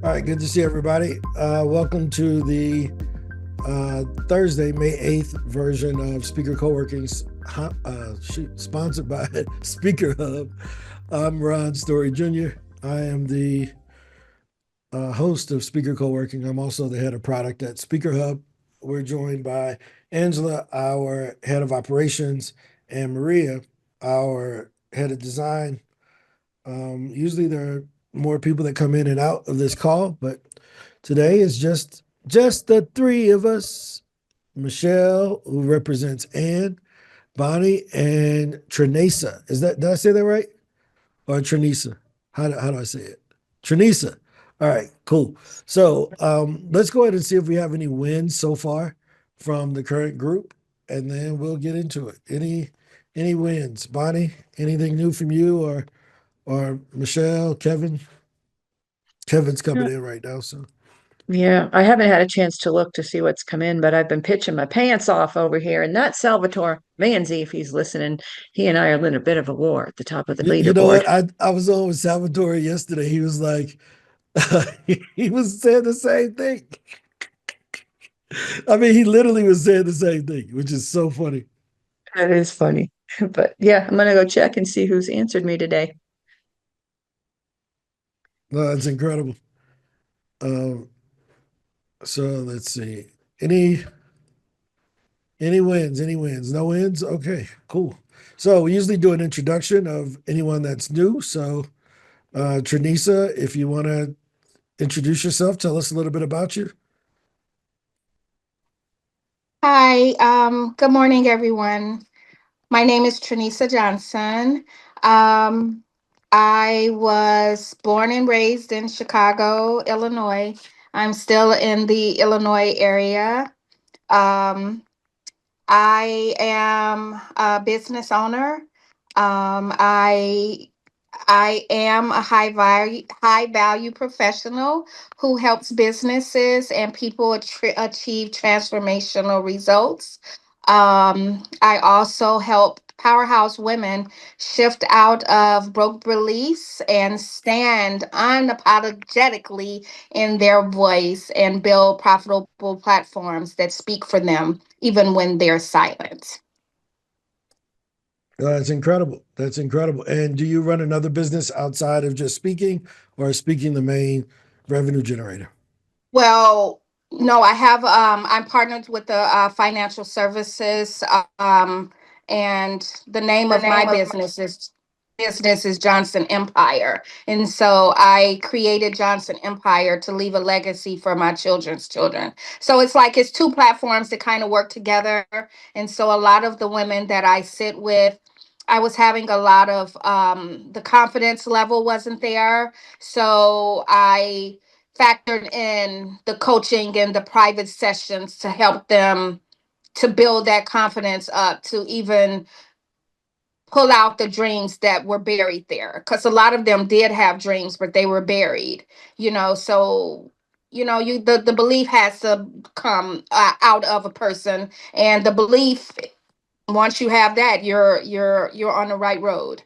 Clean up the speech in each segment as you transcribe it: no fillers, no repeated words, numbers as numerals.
All right, good to see everybody. Welcome to the Thursday, May 8th version of Speaker Co-working's sponsored by SpeakerHub. I'm Ron Story Jr. I am the host of Speaker Co-working. I'm also the head of product at SpeakerHub. We're joined by Angela, our head of operations, and Maria, our head of design. Usually there are more people that come in and out of this call, but today is just the three of us. Michelle, who represents Ann, Bonnie, and Trinisa. Did I say that right? Or Trinisa? How do I say it? Trinisa. All right, cool. So let's go ahead and see if we have any wins so far from the current group, and then we'll get into it. Any wins? Bonnie, anything new from you or Michelle, Kevin? Kevin's coming Yeah, in right now, so yeah, I haven't had a chance to look to see what's come in, but I've been pitching my pants off over here. And that Salvatore Manzi, if he's listening, he and I are in a bit of a war at the top of the you know leaderboard. what? I was on with Salvatore yesterday. He was like, he was saying the same thing. I mean, he literally was saying the same thing, which is so funny. That is funny. But yeah, I'm gonna go check and see who's answered me today. No, it's incredible. Um, so let's see. Any any wins? Any wins? No wins? Okay, cool. So we usually do an introduction of anyone that's new. So Trinisa, if you want to introduce yourself, tell us a little bit about you. Hi, good morning, everyone. My name is Trinisa Johnson. Um, I was born and raised in Chicago, Illinois. I'm still in the Illinois area. Um, I am a business owner. I am a high value professional who helps businesses and people achieve transformational results. I also help powerhouse women shift out of broke beliefs and stand unapologetically in their voice and build profitable platforms that speak for them even when they're silent. That's incredible. That's incredible. And do you run another business outside of just speaking, or is speaking the main revenue generator? Well, no, I'm partnered with the financial services, and the name The of my name of my business is Johnson Empire. And so I created Johnson Empire to leave a legacy for my children's children. So it's two platforms that kind of work together. And so a lot of the women that I sit with, I was having a lot of the confidence level wasn't there. So I factored in the coaching and the private sessions to help them to build that confidence up to even pull out the dreams that were buried there, because a lot of them did have dreams but they were buried, so the belief has to come out of a person, and the belief, once you have that, you're on the right road.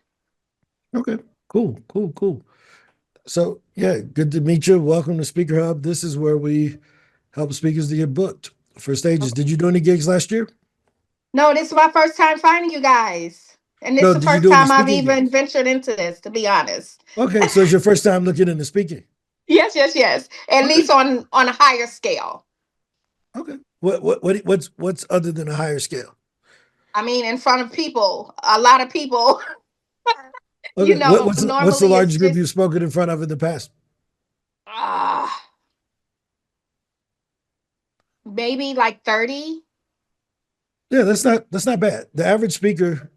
Okay, cool, cool, cool. So yeah, good to meet you. Welcome to Speaker Hub. This is where we help speakers to get booked for stages. Did you do any gigs last year? No, this is my first time finding you guys, and this is No, the did you first do any time I've speaking even gigs? ventured into this, to be honest. Okay, so it's your first time looking into speaking. Yes, yes, yes. At Okay, least on a higher scale. okay. What's other than a higher scale? I mean, in front of people, a lot of people. Okay, what's the Normally it's largest group you've just spoken in front of in the past? uh maybe like 30. Yeah, that's not bad. Average speaker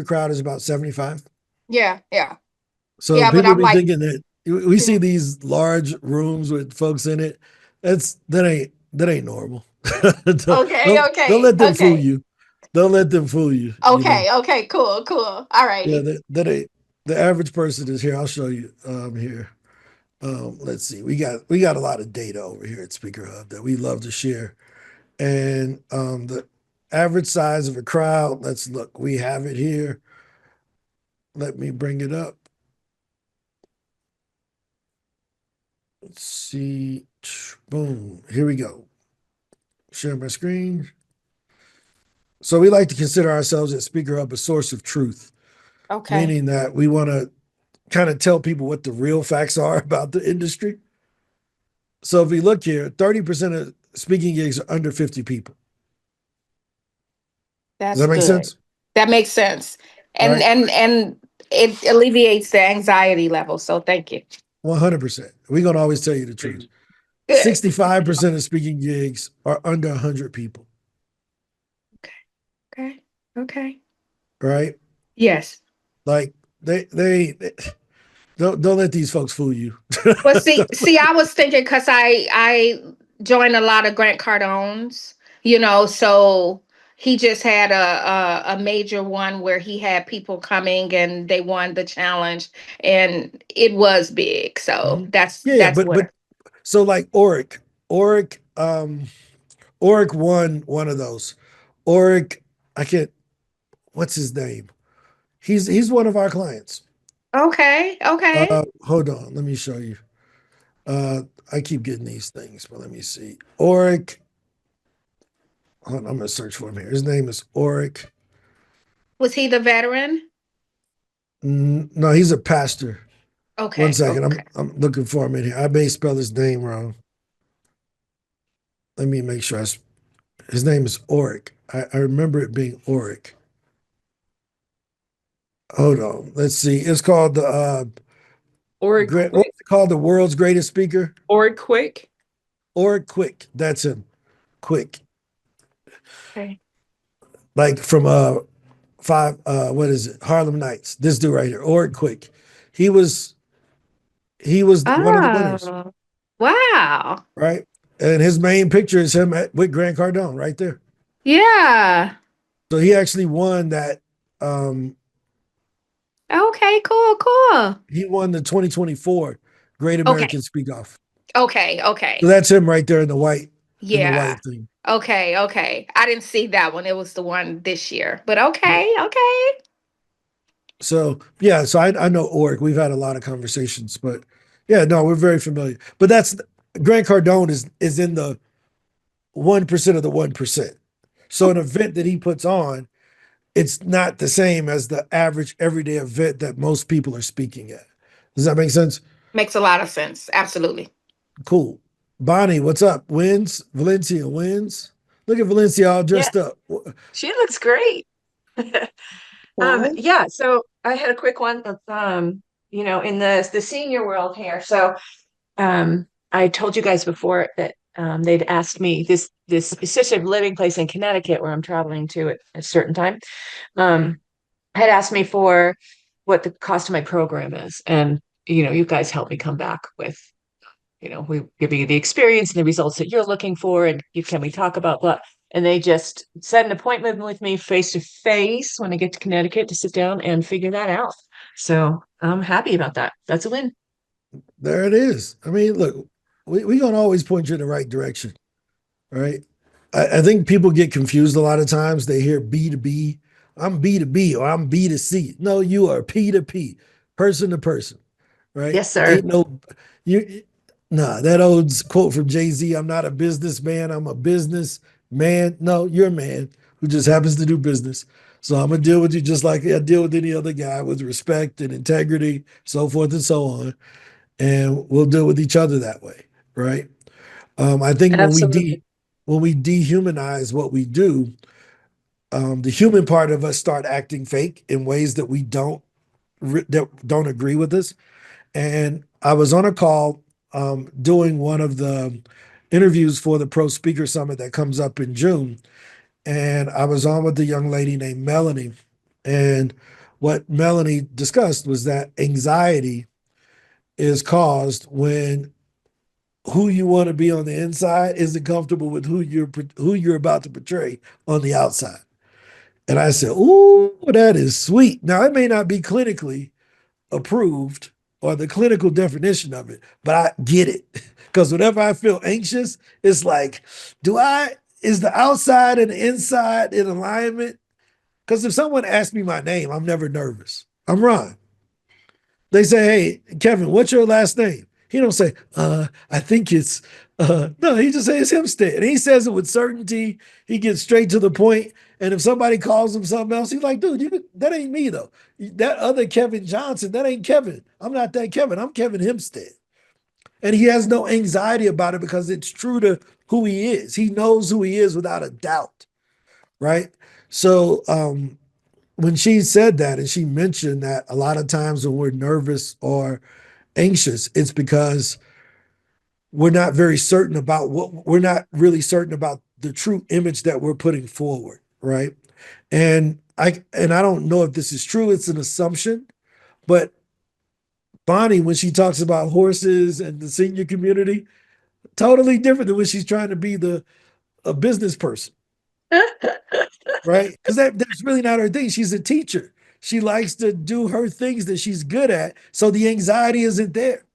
crowd is about 75. Yeah, yeah, So yeah. But people I'm be like, thinking that we see these large rooms with folks in it. That ain't normal. okay, Don't okay, let them fool okay, you. Don't let them fool you. You know. okay, okay. Cool, cool. All Yeah, righty. that ain't the average person is here. I'll show you here. Let's see. We got a lot of data over here at Speaker Hub that we love to share. And the average size of a crowd, let's look. We have it here. Let me bring it up. Let's see. Boom. Here we go. Share my screen. So we like to consider ourselves at SpeakerHub a source of truth, Okay. meaning that we want to kind of tell people what the real facts are about the industry. So if we look here, 30% of speaking gigs are under 50 people. Does That's that make good. sense? That makes sense. And Right? and it alleviates the anxiety level. So thank you. 100%. We're going to always tell you the truth. Good. 65% of speaking gigs are under 100 people. Okay. Okay. Right? Yes. Like they don't let these folks fool you. Well, see, I was thinking because I joined a lot of Grant Cardone's, so he just had a major one where he had people coming and they won the challenge, and it was big. So Mhm. that's Yeah, that's but where. so like Oric, Oric won one of those. Oric, I can't. What's his name? He's one of our clients. Okay. Okay. Hold on, let me show you. Uh, I keep getting these things, but let me see. Oric. Hold on, I'm gonna search for him here. His name is Oric. Was he the veteran? No, he's a pastor. One Okay. second, Okay. I'm looking for him in here. I may spell his name wrong. Let me make sure. His name is Oric. I remember it being Oric. Hold on. Let's see. It's called the Or what's quick. it called? The world's greatest speaker. Or quick. Oric Quick. That's him. Quick. Okay. Like from five what is it? Harlem Nights. This dude right here. Oric Quick. He was one of the winners, Oh, wow. right? And his main picture is him with Grant Cardone right there. Yeah. So he actually won that. Um, Okay. Cool. Cool. he won the 2024 Great Okay. American Speak Off. Okay. So Okay. that's him right there in the Yeah. white thing. Okay. Okay. I didn't see that one. It was the one this year. But okay. Okay. So yeah, so I know Oric. We've had a lot of conversations, but yeah, no, we're very familiar. But that's Grant Cardone is in the 1% of the 1%. So an event that he puts on, it's not the same as the average everyday event that most people are speaking at. Does that make sense? Makes a lot of sense. Absolutely. Cool. Bonnie, what's up? Wins? Valencia wins? Look at Valencia all Yeah, dressed up. she looks great. Cool. Yeah, so I had a quick one of in the senior world here. So I told you guys before that they'd asked me this assisted living place in Connecticut where I'm traveling to at a certain time. Um, had asked me for what the cost of my program is. And you guys helped me come back with we give you the experience and the results that you're looking for, and can we talk about what? And they just set an appointment with me face to face when I get to Connecticut to sit down and figure that out. So I'm happy about that. That's a win. There it is. I mean, look, we're going to always point you in the right direction, right? I think people get confused a lot of times. They hear B2B. I'm B2B or I'm B2C. No, you are P2P, person to person, right? Yes, sir. Ain't no, you, nah, that old quote from Jay-Z, I'm not a businessman, I'm a business man. No, you're a man who just happens to do business. So I'm going to deal with you just like I deal with any other guy with respect and integrity, so forth and so on. And we'll deal with each other that way, right? I think Absolutely. when we dehumanize what we do, the human part of us start acting fake in ways that we that don't agree with us. And I was on a call doing one of the interviews for the Pro Speaker Summit that comes up in June, and I was on with a young lady named Melanie, and what Melanie discussed was that anxiety is caused when who you want to be on the inside isn't comfortable with who you're about to portray on the outside. And I said, "Ooh, that is sweet." Now it may not be clinically approved or the clinical definition of it, but I get it because whenever I feel anxious, it's like, is the outside and the inside in alignment? Because if someone asks me my name, I'm never nervous. I'm Ron. They say, "Hey, Kevin, what's your last name?" He don't say, I think it's no, he just says Hempstead. And he says it with certainty. He gets straight to the point. And if somebody calls him something else, he's like, dude, that ain't me though. That other Kevin Johnson, that ain't Kevin. I'm not that Kevin. I'm Kevin Hempstead. And he has no anxiety about it because it's true to who he is. He knows who he is without a doubt. Right. So when she said that and she mentioned that a lot of times when we're nervous or anxious, it's because we're not very certain about we're not really certain about the true image that we're putting forward, right? And I don't know if this is true, it's an assumption, but Bonnie, when she talks about horses and the senior community, totally different than when she's trying to be a business person, right? Because that's really not her thing. She's a teacher. She likes to do her things that she's good at. So the anxiety isn't there.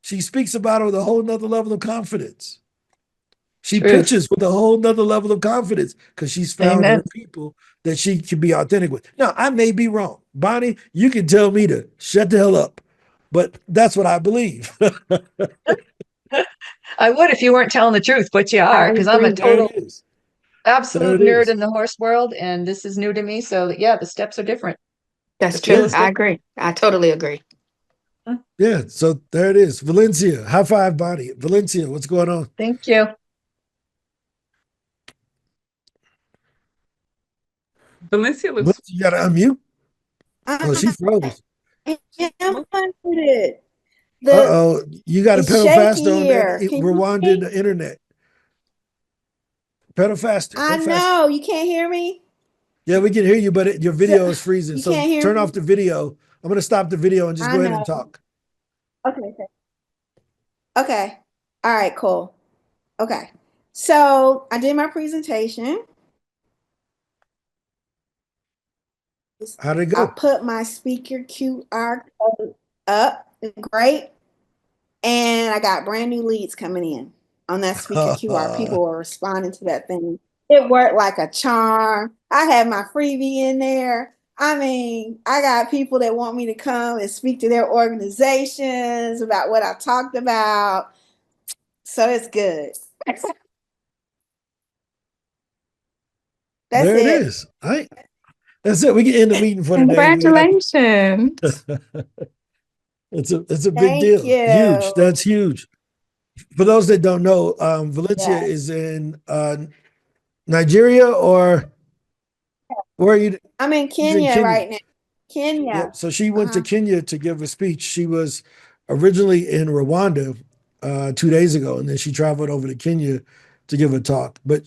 She speaks about it with a whole nother level of confidence. She Truth. pitches with a whole nother level of confidence because she's found Amen. her people that she can be authentic with. Now, I may be wrong. Bonnie, you can tell me to shut the hell up, but that's what I believe. I would if you weren't telling the truth, but you I are, because I'm a agree. There it total is. There absolute it nerd is. in the horse world, and this is new to me. So yeah, the steps are different. That's The feel true. is I different. agree. I totally agree. Yeah. So there it is. Valencia. High five, Bonnie. Valencia, what's going on? Thank you. Valencia looks Valencia, you got to unmute. Oh, she I froze. am unmuted. The Uh-oh. You got to it's pedal faster shaky on that here. Can you hear Rwandan me? internet. Pedal faster. I Pedal faster. know you can't hear me. Yeah, we can hear you, but your So video is freezing. you So can't hear turn off me. the video. I'm going to stop the video and just I go ahead and know. talk. Okay. Okay. Okay. All right. Cool. Okay. So I did my presentation. How'd it I go? put my speaker QR code up. Great. And I got brand new leads coming in on that speaker QR. People were responding to that thing. It worked like a charm. I had my freebie in there. I mean, I got people that want me to come and speak to their organizations about what I talked about. So it's good. That's There it it. is. All right. That's it. We can end the meeting for today. Congratulations. It's a big Thank deal. Huge. you. That's huge. For those that don't know, Valencia Yes. is in Nigeria, or where are you? I'm in She's in Kenya Kenya. right now. Kenya. Yep. So she went to Uh-huh. Kenya to give a speech. She was originally in Rwanda 2 days ago, and then she traveled over to Kenya to give a talk. But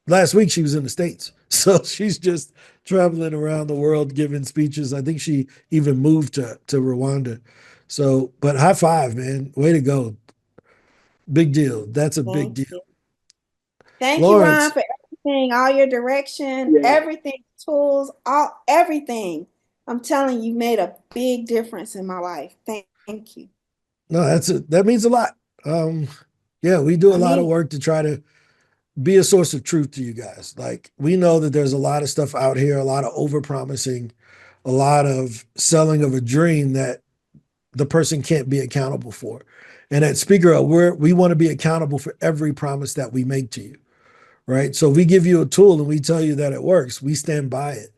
last week she was in the States. So she's just traveling around the world giving speeches. I think she even moved to Rwanda. So, but high five, man. Way to go. Big deal. That's a big Thank deal. you. Thank you, Ron, Lawrence, for everything, all your direction, everything, tools, all everything. I'm telling you, made a big difference in my life. Thank you. no, that means a lot. Yeah, we do a I lot of mean, work to try to be a source of truth to you guys. Like, we know that there's a lot of stuff out here, a lot of over promising, a lot of selling of a dream that the person can't be accountable for. And at SpeakerHub, we want to be accountable for every promise that we make to you, right? So if we give you a tool and we tell you that it works, we stand by it.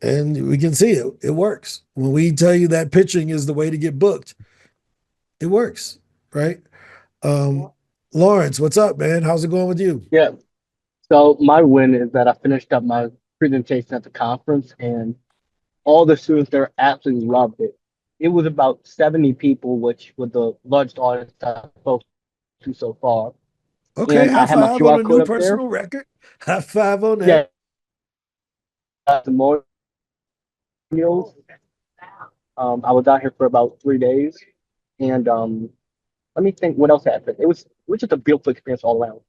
And we can see it. It works. When we tell you that pitching is the way to get booked, it works, right? Um, Lawrence, what's up, man? How's it going with you? Yeah. So my win is that I finished up my presentation at the conference and all the students there absolutely loved it. It was about 70 people, which was the largest audience I've spoken to so far. Okay, And I high had my five on QR a code new up there. personal record. High five on that. Yeah. The testimonials. I was out here for about 3 days. And let me think what else happened. It was just a beautiful experience all around.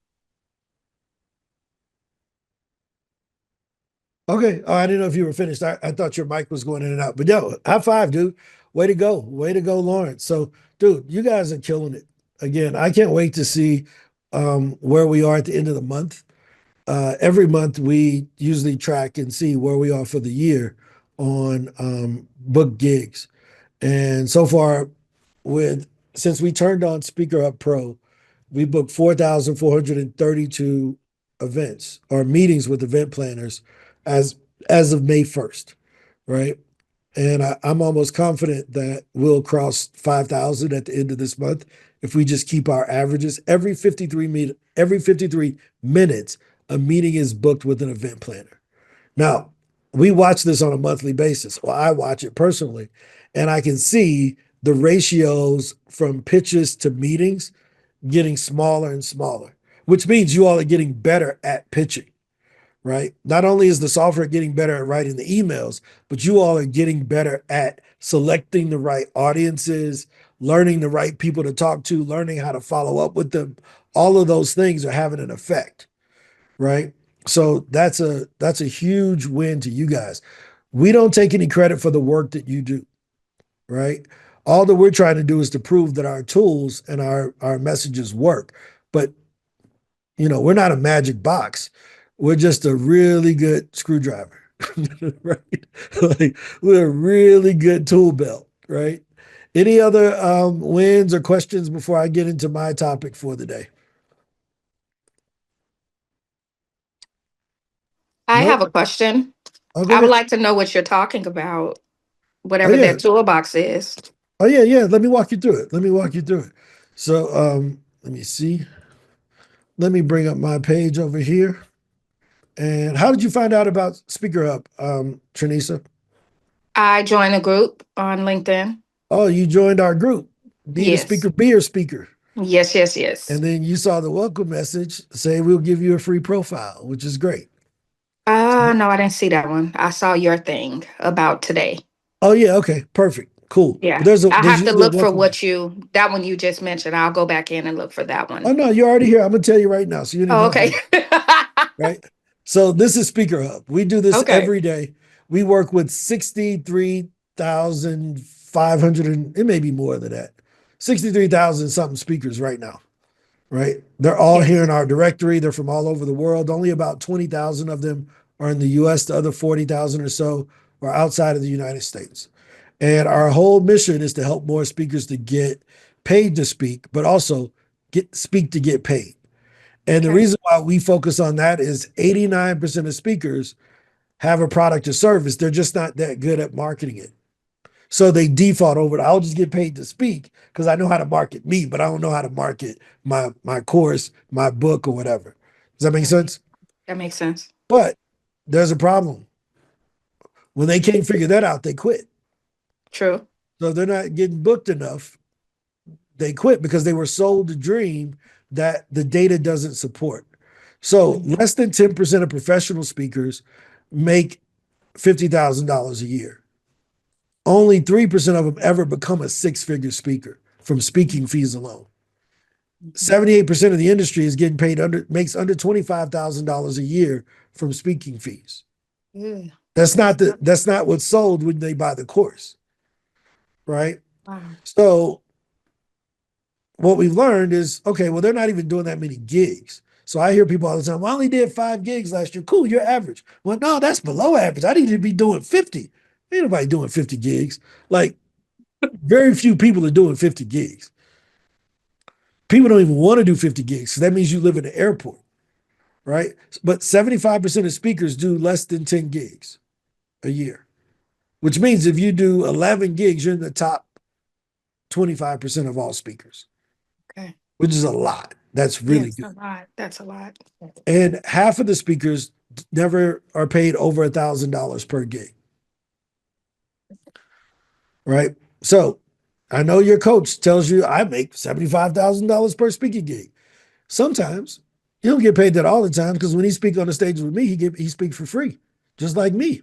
Okay. Oh, I didn't know if you were finished. I thought your mic was going in and out. But yo, high five, dude. Way to go. Way to go, Lawrence. So, dude, you guys are killing it. Again, I can't wait to see where we are at the end of the month. Every month we usually track and see where we are for the year on book gigs. And so far, with since we turned on SpeakerHub Pro, we booked 4,432 events or meetings with event planners as of May 1st, right? And I'm almost confident that we'll cross 5,000 at the end of this month if we just keep our averages. Every 53 minutes, a meeting is booked with an event planner. Now, we watch this on a monthly basis. Well, I watch it personally, and I can see the ratios from pitches to meetings getting smaller and smaller, which means you all are getting better at pitching, right? Not only is the software getting better at writing the emails, but you all are getting better at selecting the right audiences, learning the right people to talk to, learning how to follow up with them. All of those things are having an effect, right? So that's a huge win to you guys. We don't take any credit for the work that you do, right? All that we're trying to do is to prove that our tools and our messages work. But we're not a magic box. We're just a really good screwdriver, right? Like we're a really good tool belt, right? Any other wins or questions before I get into my topic for the day? I Nope. have a question. Oh, go I would ahead. like to know what you're talking about, Oh whatever yeah. that toolbox is. Oh yeah. Let me walk you through it. So let me see. Let me bring up my page over here. And how did you find out about SpeakerHub, Tranisa? I joined a group on LinkedIn. Oh, you joined our group. Need a Yes. speaker, be a speaker. Yes, yes, yes. And then you saw the welcome message say we'll give you a free profile, which is great. No, I didn't see that one. I saw your thing about today. Oh yeah, okay, perfect, cool. Yeah. But there's I have to usually a look for welcome message. that one you just mentioned. I'll go back in and look for that Oh one. no, you're already here. I'm gonna tell you right now, so you didn't Oh, have to okay. look, right? So this is SpeakerHub. We do this Okay. every day. We work with 63,500, and it may be more than that, 63,000 something speakers right now. Right? They're all here Yes. in our directory. They're from all over the world. Only about 20,000 of them are in the US. The other 40,000 or so are outside of the United States. And our whole mission is to help more speakers to get paid to speak, but also speak to get paid. And the Okay. reason why we focus on that is 89% of speakers have a product or service. They're just not that good at marketing it. So they default over to, I'll just get paid to speak because I know how to market me, but I don't know how to market my course, my book, or whatever. Does that make Right. sense? That makes sense. But there's a problem. When they can't figure that out, they quit. True. So if they're not getting booked enough, they quit because they were sold the dream that the data doesn't support. So less than 10% of professional speakers make $50,000 a year. Only 3% of them ever become a six-figure speaker from speaking fees alone. 78% of the industry is getting paid makes under $25,000 a year from speaking fees. Yeah. That's not what's sold when they buy the course, right? Wow. So what we've learned is, okay, well, they're not even doing that many gigs. So I hear people all the time, well, I only did 5 gigs last year. Cool, you're average. Well, no, that's below average. I need to be doing 50. Ain't nobody doing 50 gigs. Like very few people are doing 50 gigs. People don't even want to do 50 gigs because that means you live in the airport, right? But 75% of speakers do less than 10 gigs a year, which means if you do 11 gigs, you're in the top 25% of all speakers, Okay. which is a lot. That's really Yes, good. a lot. That's a lot. And half of the speakers never are paid over $1,000 per gig, right? So I know your coach tells you I make $75,000 per speaking gig. Sometimes he don't get paid that all the time because when he speaks on the stage with me, he speaks for free, just like me,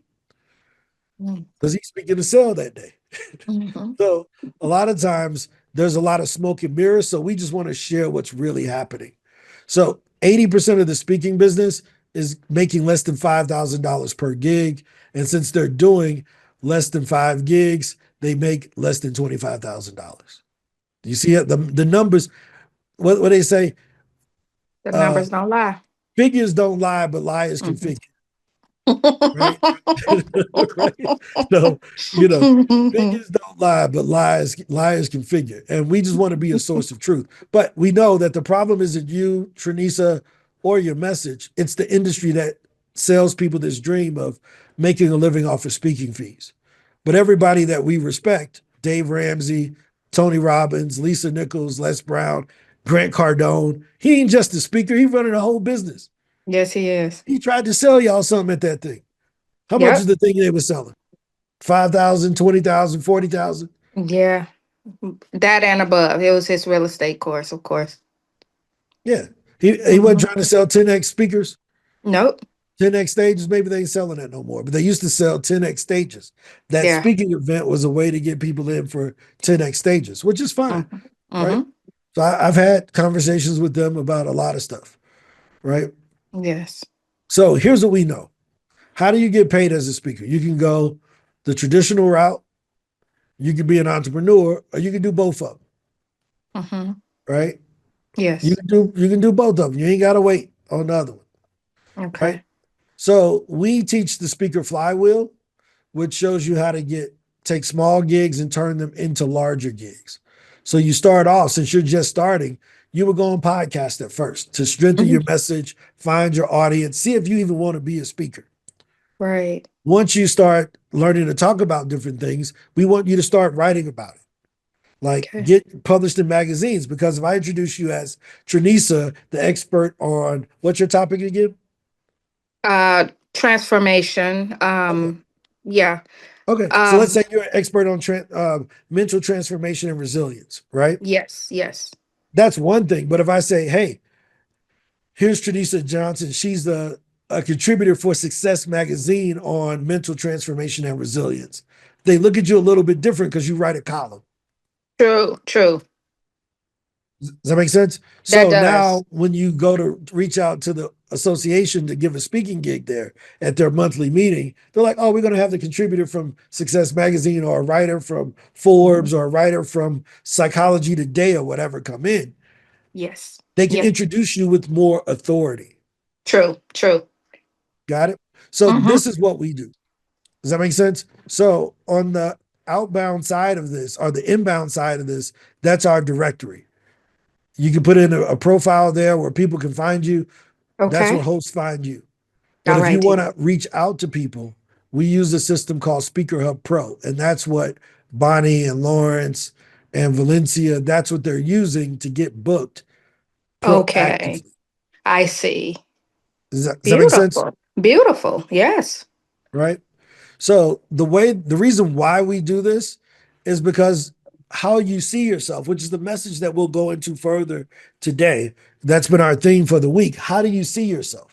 because he's speaking to sell that day. Mm-hmm. So a lot of times there's a lot of smoke and mirrors. So we just want to share what's really happening. So 80% of the speaking business is making less than $5,000 per gig. And since they're doing less than 5 gigs, they make less than $25,000. You see it? The numbers, what they say, The numbers don't lie. figures don't lie, but liars can Mhm. figure. right? Right? So, you know, figures don't lie, but liars can figure. And we just want to be a source of truth. But we know that the problem isn't you, Trinisa, or your message. It's the industry that sells people this dream of making a living off of speaking fees. But everybody that we respect, Dave Ramsey, Tony Robbins, Lisa Nichols, Les Brown, Grant Cardone, he ain't just a speaker, he's running a whole business. Yes, he is. He tried to sell y'all something at that thing. How much is Yep. the thing they were selling? 5,000, 20,000, 40,000? Yeah. That and above. It was his real estate course, of course. Yeah. He wasn't trying to sell 10x speakers, Nope. 10x stages. Maybe they ain't selling that no more, but they used to sell 10x stages. That Yeah. speaking event was a way to get people in for 10x stages, which is fine, right? Mm-hmm. So I've had conversations with them about a lot of stuff, right? Yes. So here's what we know. How do you get paid as a speaker? You can go the traditional route, you can be an entrepreneur, or you can do both of them, Mm-hmm. right? Yes. You can do both of them. You ain't got to wait on the other one, Okay. right? So we teach the speaker flywheel, which shows you how to take small gigs and turn them into larger gigs. So you start off, since you're just starting, you would go on podcast at first to strengthen Mhm. your message, find your audience, see if you even want to be a speaker. Right. Once you start learning to talk about different things, we want you to start writing about it. Like Okay. get published in magazines, because if I introduce you as Trinisa, the expert on what's your topic again? Transformation. Okay. Yeah. Okay. So let's say you're an expert on mental transformation and resilience, right? Yes. Yes. That's one thing. But if I say, hey, here's Trinisa Johnson, she's a contributor for Success Magazine on mental transformation and resilience. They look at you a little bit different because you write a column. True. True. Does that make sense? That So does. now when you go to reach out to the association to give a speaking gig there at their monthly meeting, they're like, oh, we're going to have the contributor from Success Magazine or a writer from Forbes or a writer from Psychology Today or whatever come in. Yes. They can Yes. introduce you with more authority. True. True. Got it? So Mm-hmm. this is what we do. Does that make sense? So on the outbound side of this or the inbound side of this, that's our directory. You can put in a profile there where people can find you. That's where Okay. hosts find you. But All if you righty. want to reach out to people, we use a system called SpeakerHub Pro. And that's what Bonnie and Lawrence and Valencia, that's what they're using to get booked Okay. proactively. I see. Does that make sense? Beautiful. Beautiful. Yes. Right? So the reason why we do this is because how you see yourself, which is the message that we'll go into further today. That's been our theme for the week. How do you see yourself?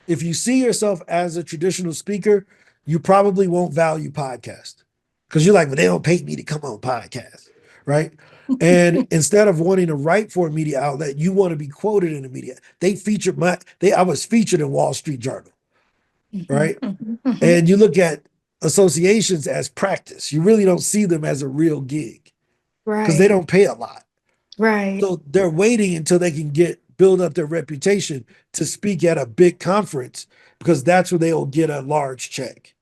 If you see yourself as a traditional speaker, you probably won't value podcast because you're like, well, they don't pay me to come on podcast, right? And instead of wanting to write for a media outlet, you want to be quoted in the media. I was featured in Wall Street Journal, right? Mm-hmm. And you look at associations as practice. You really don't see them as a real gig because they Right. don't pay a lot. Right. So they're waiting until they can build up their reputation to speak at a big conference because that's where they'll get a large check.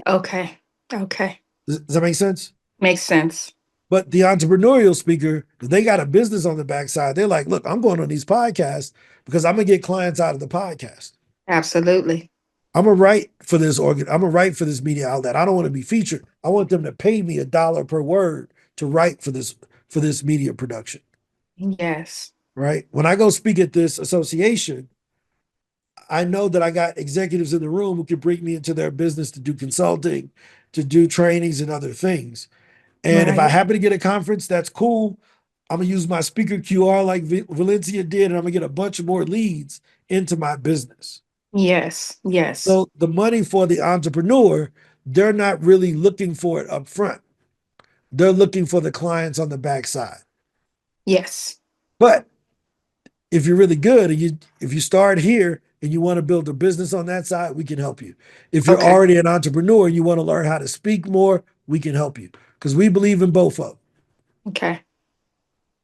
Okay. Okay. Does that make sense? Makes sense. But the entrepreneurial speaker, they got a business on the backside. They're like, look, I'm going on these podcasts because I'm gonna get clients out of the podcast. Absolutely. I'm gonna write for this organ. I'm gonna write for this media outlet. I don't want to be featured. I want them to pay me $1 per word to write for this media production. Yes. Right. When I go speak at this association, I know that I got executives in the room who can bring me into their business to do consulting, to do trainings and other things. And if I Right. happen to get a conference, that's cool. I'm gonna use my speaker QR like Valencia did, and I'm gonna get a bunch of more leads into my business. Yes. Yes. So the money for the entrepreneur, they're not really looking for it up front. They're looking for the clients on the backside. Yes. But if you're really good and if you start here and you want to build a business on that side, we can help you. If you're Okay. already an entrepreneur and you want to learn how to speak more, we can help you because we believe in both of them. Okay.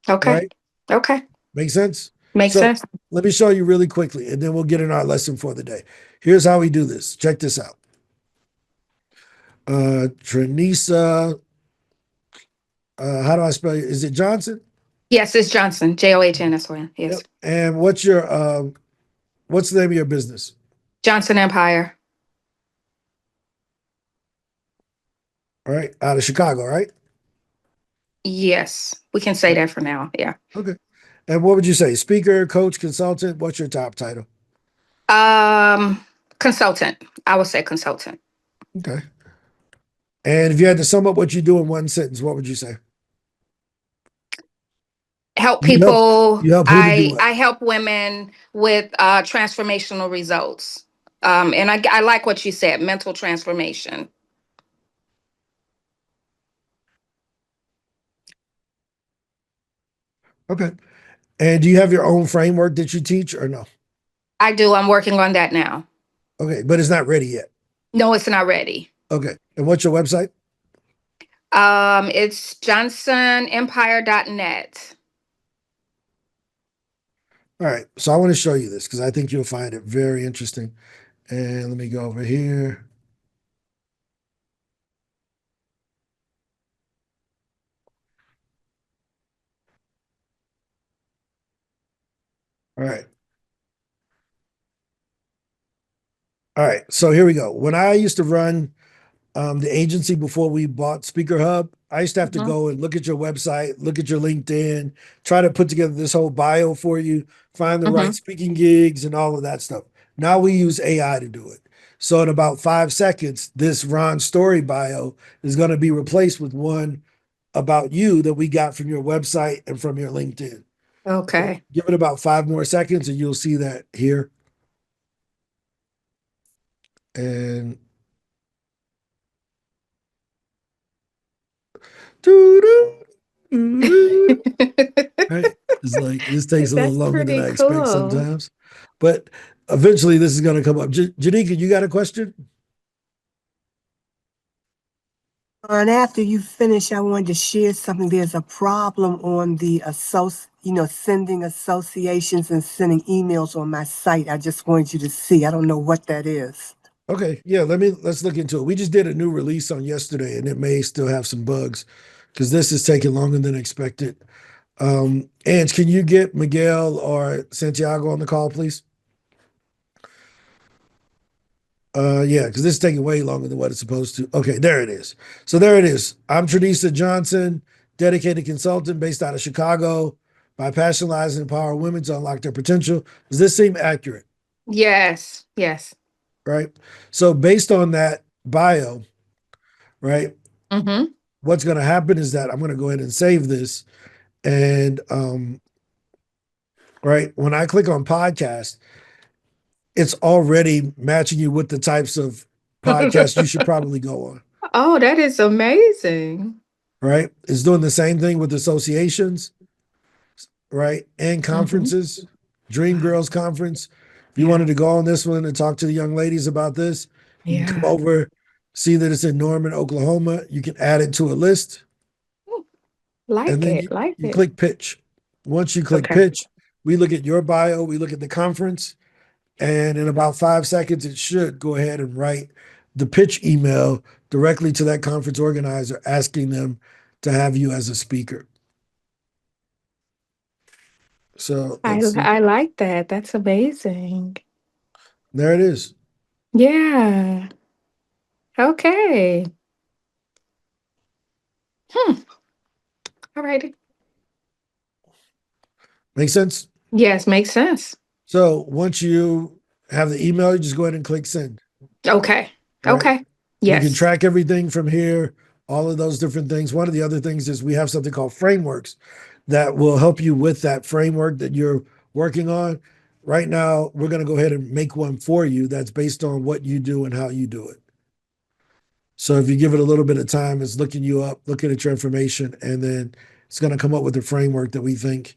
Okay. Right? Okay. Make sense? Makes So sense. let me show you really quickly and then we'll get in our lesson for the day. Here's how we do this. Check this out. Tranisa, how do I spell it? Is it Johnson? Yes, it's Johnson. Johnsson. Yes. Yep. And what's the name of your business? Johnson Empire. All right. Out of Chicago, right? Yes. We can say that for now. Yeah. Okay. And what would you say? Speaker, coach, consultant? What's your top title? Consultant. I would say consultant. Okay. And if you had to sum up what you do in one sentence, what would you say? Help You help, people. you help who to do what? I help women with transformational results. And I like what you said, mental transformation. Okay. And do you have your own framework that you teach or no? I do. I'm working on that now. Okay, but it's not ready yet. No, it's not ready. Okay. And what's your website? It's johnsonempire.net. All right. So I want to show you this because I think you'll find it very interesting. And let me go over here. All right. All right. So here we go. When I used to run the agency before we bought SpeakerHub, I used to have to go and look at your website, look at your LinkedIn, try to put together this whole bio for you, find the right speaking gigs and all of that stuff. Now we use AI to do it. So in about 5 seconds, this Ron Story bio is going to be replaced with one about you that we got from your website and from your LinkedIn. Okay. So give it about 5 more seconds and you'll see that here. And right? It's like this takes a little That's longer than pretty I expect cool. sometimes, but eventually this is going to come up. Janika, you got a question? And after you finish, I wanted to share something. There's a problem on the sending associations and sending emails on my site. I just wanted you to see. I don't know what that is. Okay, yeah, let's look into it. We just did a new release on yesterday, and it may still have some bugs because this is taking longer than expected. Ange, can you get Miguel or Santiago on the call, please? Yeah, because this is taking way longer than what it's supposed to. Okay, there it is. So there it is. I'm Tranisa Johnson, dedicated consultant based out of Chicago. My passion lies in empowering women to unlock their potential. Does this seem accurate? Yes. Yes. Right. So based on that bio, right, what's going to happen is that I'm going to go ahead and save this. And right, when I click on podcast, it's already matching you with the types of podcasts you should probably go on. Oh, that is amazing. Right? It's doing the same thing with associations, right? And conferences, Dream Girls Conference. If you wanted to go on this one and talk to the young ladies about this, you can come over, see that it's in Norman, Oklahoma. You can add it to a list. And then you click pitch. Once you click pitch, we look at your bio, we look at the conference, and in about 5 seconds, it should go ahead and write the pitch email directly to that conference organizer, asking them to have you as a speaker. So I like that. That's amazing. There it is. Yeah. Okay. All righty. Make sense? Yes, makes sense. So once you have the email, you just go ahead and click send. Okay. Right? Okay. Yes. You can track everything from here, all of those different things. One of the other things is we have something called frameworks that will help you with that framework that you're working on. Right now, we're going to go ahead and make one for you that's based on what you do and how you do it. So if you give it a little bit of time, it's looking you up, looking at your information, and then it's going to come up with a framework that we think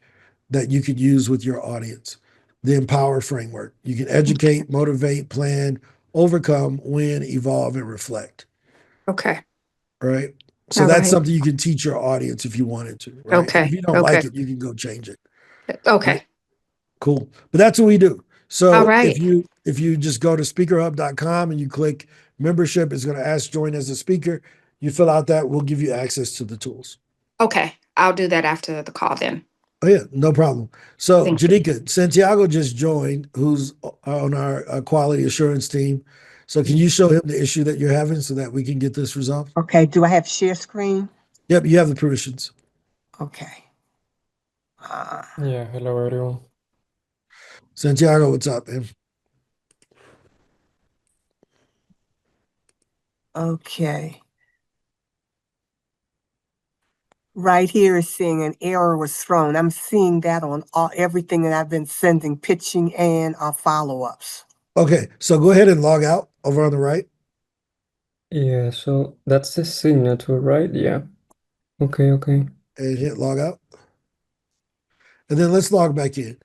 that you could use with your audience. The Empower framework. You can educate, motivate, plan, overcome, win, evolve, and reflect. Okay. Right? So that's something you can teach your audience if you wanted to. Right? Okay. And if you don't like it, you can go change it. Okay. Right? Cool. But that's what we do. So All right. if you just go to speakerhub.com and you click membership, it's going to ask join as a speaker. You fill out that, we'll give you access to the tools. Okay. I'll do that after the call then. Oh yeah, no problem. So Thank you. Janika, Santiago just joined, who's on our quality assurance team. So can you show him the issue that you're having so that we can get this resolved? Okay, do I have share screen? Yep, you have the permissions. Okay. Yeah, hello everyone. Santiago, what's up, man? Okay. Right here is saying an error was thrown. I'm seeing that on everything that I've been sending, pitching and follow-ups. Okay, so go ahead and log out over on the right Yeah, so that's the signature, right? Yeah. Okay, okay. and hit log out. And then let's log back in.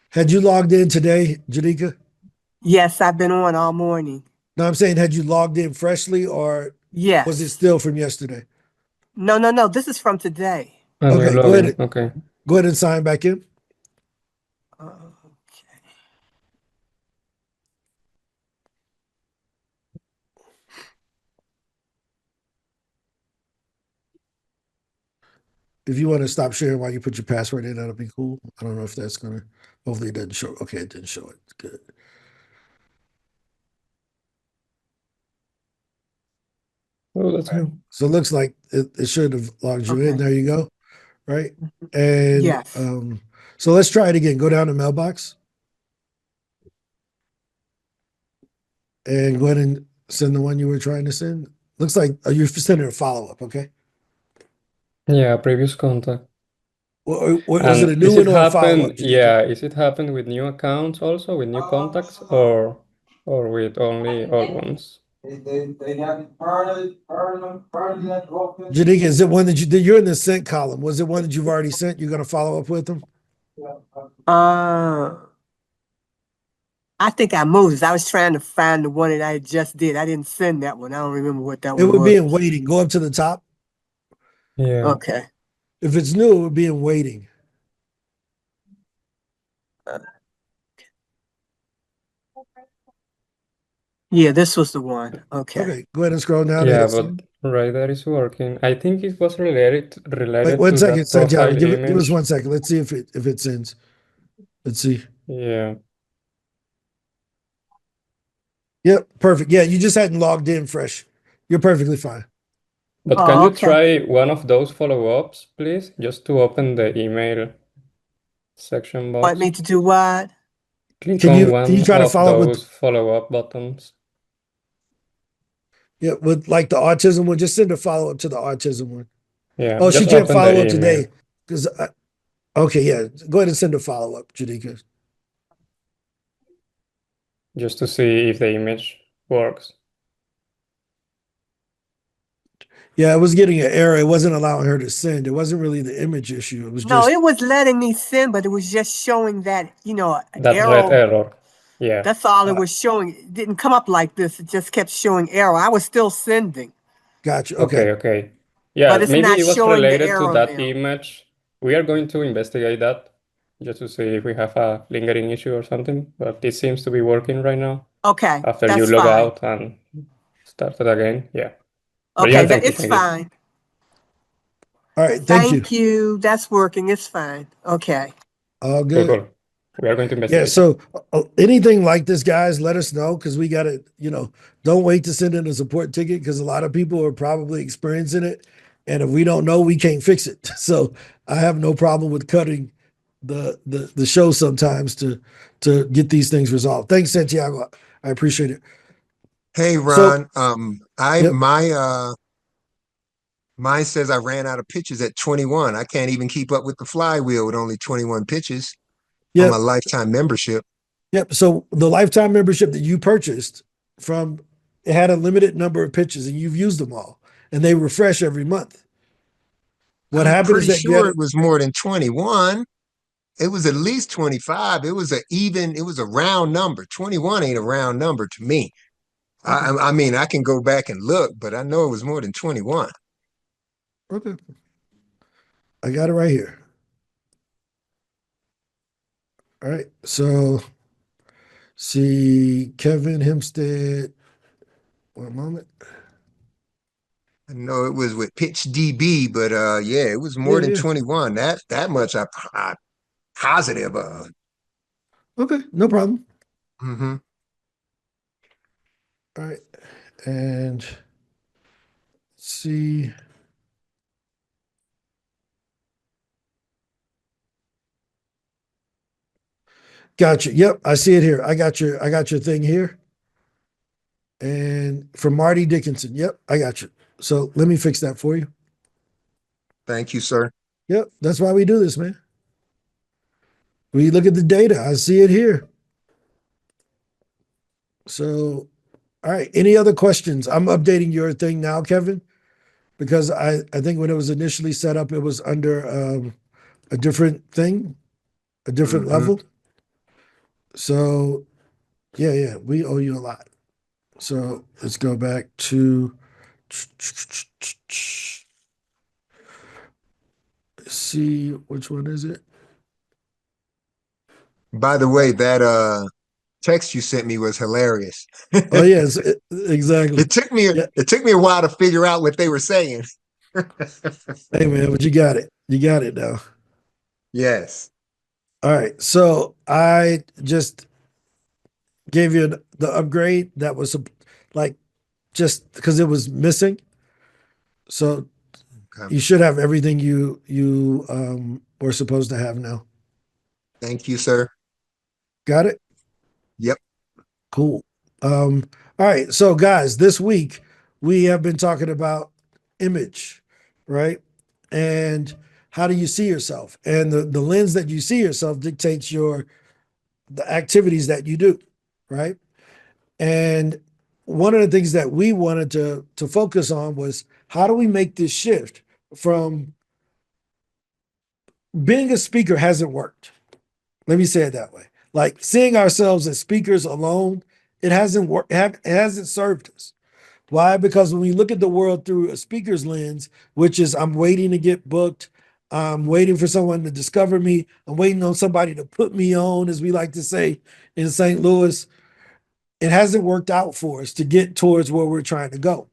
Had you logged in today, Janika? Yes, I've been on all morning. No, I'm saying had you logged in freshly or Yes. was it still from yesterday? No. This is from today. And you're Okay, logging. Okay. go ahead and sign back in. Okay. If you want to stop sharing while you put your password in, that'll be cool. I don't know if that's gonna. Hopefully, it doesn't show. Okay, it didn't show it. Good. Oh, that's All right. good. So it looks like it should have logged you in. Okay. There you go. Right. And Yes. so let's try it again. Go down to mailbox and go ahead and send the one you were trying to send. Looks like you're sending a follow up. Okay. Yeah, previous contact. Was it a And new is one it or a follow up? happen? Yeah, is it happen with new accounts also, with new contacts, or with only old ones? Janika, is it one that you're in the sent column? Was it one that you've already sent? You're going to follow up with them? I think I moved it. I was trying to find the one that I just did. I didn't send that one. I don't remember what that It one would was. be in waiting. Go up to the top. Yeah. Okay. If it's new, it would be in waiting. Yeah, this was the one. Okay. Okay, go ahead and scroll down. Yeah, And but right there is working. I think it was related wait, one to second, that Santiago. profile Give us image. 1 second. Let's see if it sends. Let's see. Yeah. Yep, perfect. Yeah, you just hadn't logged in fresh. You're perfectly fine. But Oh, can you okay. try one of those follow-ups, please? Just to open the email section Want box. me to do what? Click Can on you one try to of follow with those follow-up buttons. yeah, with like the autism one? Just send a follow up to the autism one. Yeah, Oh, she just can't open the follow up email. today because okay, yeah. Go ahead and send a follow up, Janika. Just to see if the image works. Yeah, it was getting an error. It wasn't allowing her to send. It wasn't really the image issue. It was No, just it was letting me send, but it was just showing that, That red arrow. error. Yeah. That's all it was showing. It didn't come up like this. It just kept showing arrow. I was still sending, gotcha. Okay. Okay. Yeah, but it's maybe not it was showing the related to arrow that now. image. We are going to investigate that just to see if we have a lingering issue or something, but it seems to be working right now. Okay, After you that's log fine. out and start it again. Yeah. But Okay, yeah, thank you. it's fine. All right. Thank you. Thank you. That's working. It's fine. Okay. All Cool, good. cool. We are going to Yeah. investigate. So anything like this, guys, let us know because we got to, don't wait to send in a support ticket because a lot of people are probably experiencing it. And if we don't know, we can't fix it. So I have no problem with cutting the show sometimes to get these things resolved. Thanks, Santiago. I appreciate it. Hey, So- Ron. Yep. Mine says I ran out of pitches at 21. I can't even keep up with the flywheel with only 21 pitches on Yep. my lifetime membership. Yep. So the lifetime membership that you purchased from it had a limited number of pitches and you've used them all and they refresh every month. What I'm happened is pretty that you sure had it was more than 21. It was at least 25. It was a round number. 21 ain't a round number to me. I mean, I can go back and look, but I know it was more than 21. okay. I got it right here. All right. So See Kevin Hempstead. One moment. I know it was with Pitch DB, but yeah, it was more Yeah, than yeah. 21. That much I positive of. Okay, no problem. Mm-hmm. All right. And see. Gotcha. Yep, I see it here. I got your thing here. And from Marty Dickinson. Yep, I got you. So let me fix that for you. Thank you, sir. Yep, that's why we do this, man. We look at the data. I see it here. So, all right. Any other questions? I'm updating your thing now, Kevin, because I think when it was initially set up, it was under a different thing, a different Mm-hmm. level. So, yeah, we owe you a lot. So let's go back to see which one is it. By the way, that text you sent me was hilarious. Oh yes, exactly. Yeah. It took me a while to figure out what they were saying. Hey man, but you got it. You got it now. Yes. All right. So I just gave you the upgrade that was like just because it was missing. So Okay. you should have everything you were supposed to have now. Thank you, sir. Got it? Yep. Cool. All right. So guys, this week we have been talking about image, right? And how do you see yourself? And the lens that you see yourself dictates the activities that you do, right? And one of the things that we wanted to focus on was how do we make this shift from being a speaker hasn't worked. Let me say it that way. Like seeing ourselves as speakers alone, it hasn't worked. It hasn't served us. Why? Because when we look at the world through a speaker's lens, which is I'm waiting to get booked, I'm waiting for someone to discover me, I'm waiting on somebody to put me on, as we like to say in St. Louis, it hasn't worked out for us to get towards where we're trying to go.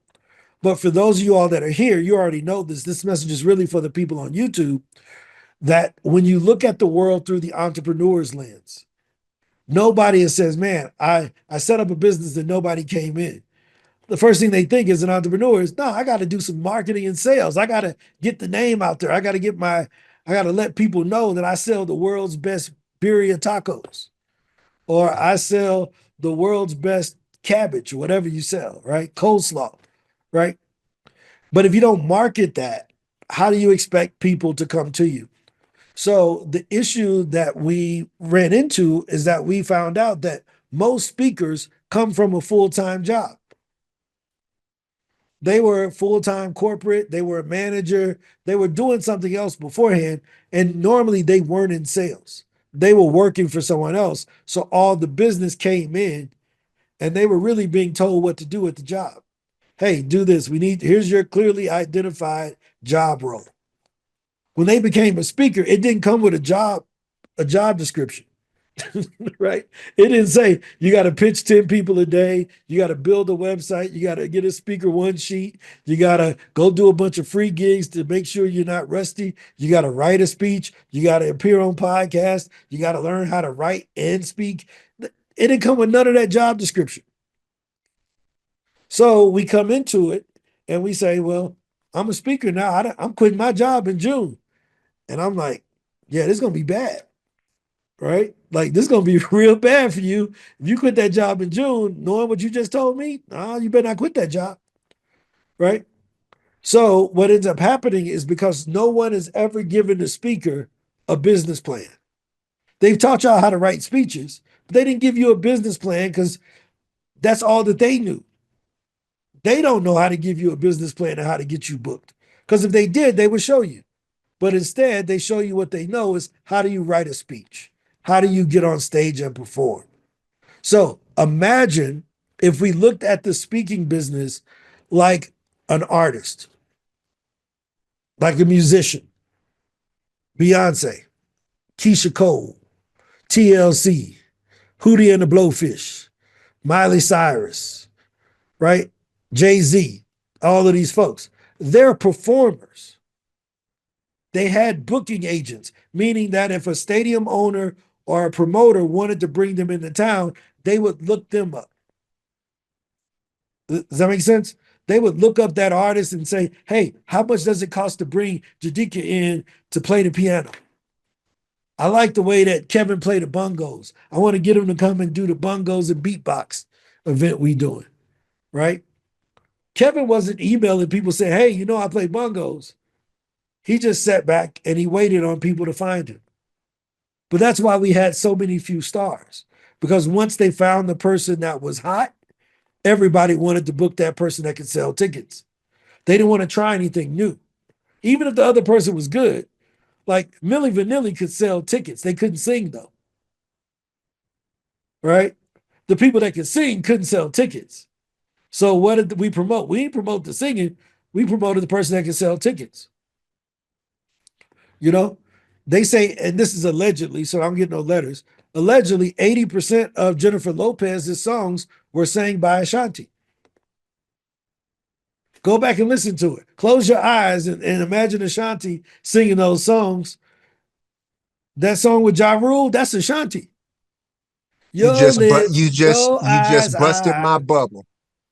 But for those of you all that are here, you already know this. This message is really for the people on YouTube that when you look at the world through the entrepreneur's lens, nobody says, man, I set up a business and nobody came in. The first thing they think as an entrepreneur is, no, I got to do some marketing and sales. I got to get the name out there. I got to let people know that I sell the world's best birria tacos, or I sell the world's best cabbage, or whatever you sell, right? Coleslaw, right? But if you don't market that, how do you expect people to come to you? So the issue that we ran into is that we found out that most speakers come from a full-time job. They were full-time corporate, they were a manager, they were doing something else beforehand, and normally they weren't in sales. They were working for someone else. So all the business came in and they were really being told what to do with the job. Hey, do this. Here's your clearly identified job role. When they became a speaker, it didn't come with a job description. Right? It didn't say you got to pitch 10 people a day, you got to build a website, you got to get a speaker one sheet, you got to go do a bunch of free gigs to make sure you're not rusty, you got to write a speech, you got to appear on podcasts, you got to learn how to write and speak. It didn't come with none of that job description. So we come into it and we say, well, I'm a speaker now. I'm quitting my job in June. And I'm like, yeah, this is going to be bad. Right? Like this is gonna be real bad for you. If you quit that job in June, knowing what you just told me, you better not quit that job. Right? So what ends up happening is because no one has ever given the speaker a business plan. They've taught y'all how to write speeches, but they didn't give you a business plan because that's all that they knew. They don't know how to give you a business plan and how to get you booked. Because if they did, they would show you. But instead, they show you what they know is how do you write a speech? How do you get on stage and perform? So imagine if we looked at the speaking business like an artist, like a musician, Beyonce, Keisha Cole, TLC, Hootie and the Blowfish, Miley Cyrus, right? Jay-Z, all of these folks. They're performers. They had booking agents, meaning that if a stadium owner or a promoter wanted to bring them into town, they would look them up. Does that make sense? They would look up that artist and say, hey, how much does it cost to bring Jadika in to play the piano? I like the way that Kevin played the bongos. I want to get him to come and do the bongos and beatbox event we doing, right? Kevin wasn't emailing people saying, hey, you know, I play bongos. He just sat back and he waited on people to find him. But that's why we had so many few stars, because once they found the person that was hot, everybody wanted to book that person that could sell tickets. They didn't want to try anything new. Even if the other person was good, like Milli Vanilli could sell tickets. They couldn't sing though, right? The people that could sing couldn't sell tickets. So what did we promote? We didn't promote the singing. We promoted the person that could sell tickets. You know, they say, and this is allegedly, so I don't get no letters. Allegedly, 80% of Jennifer Lopez's songs were sang by Ashanti. Go back and listen to it. Close your eyes and imagine Ashanti singing those songs. That song with Ja Rule, that's Ashanti. Your lips, you eyes, just busted my eyes. bubble.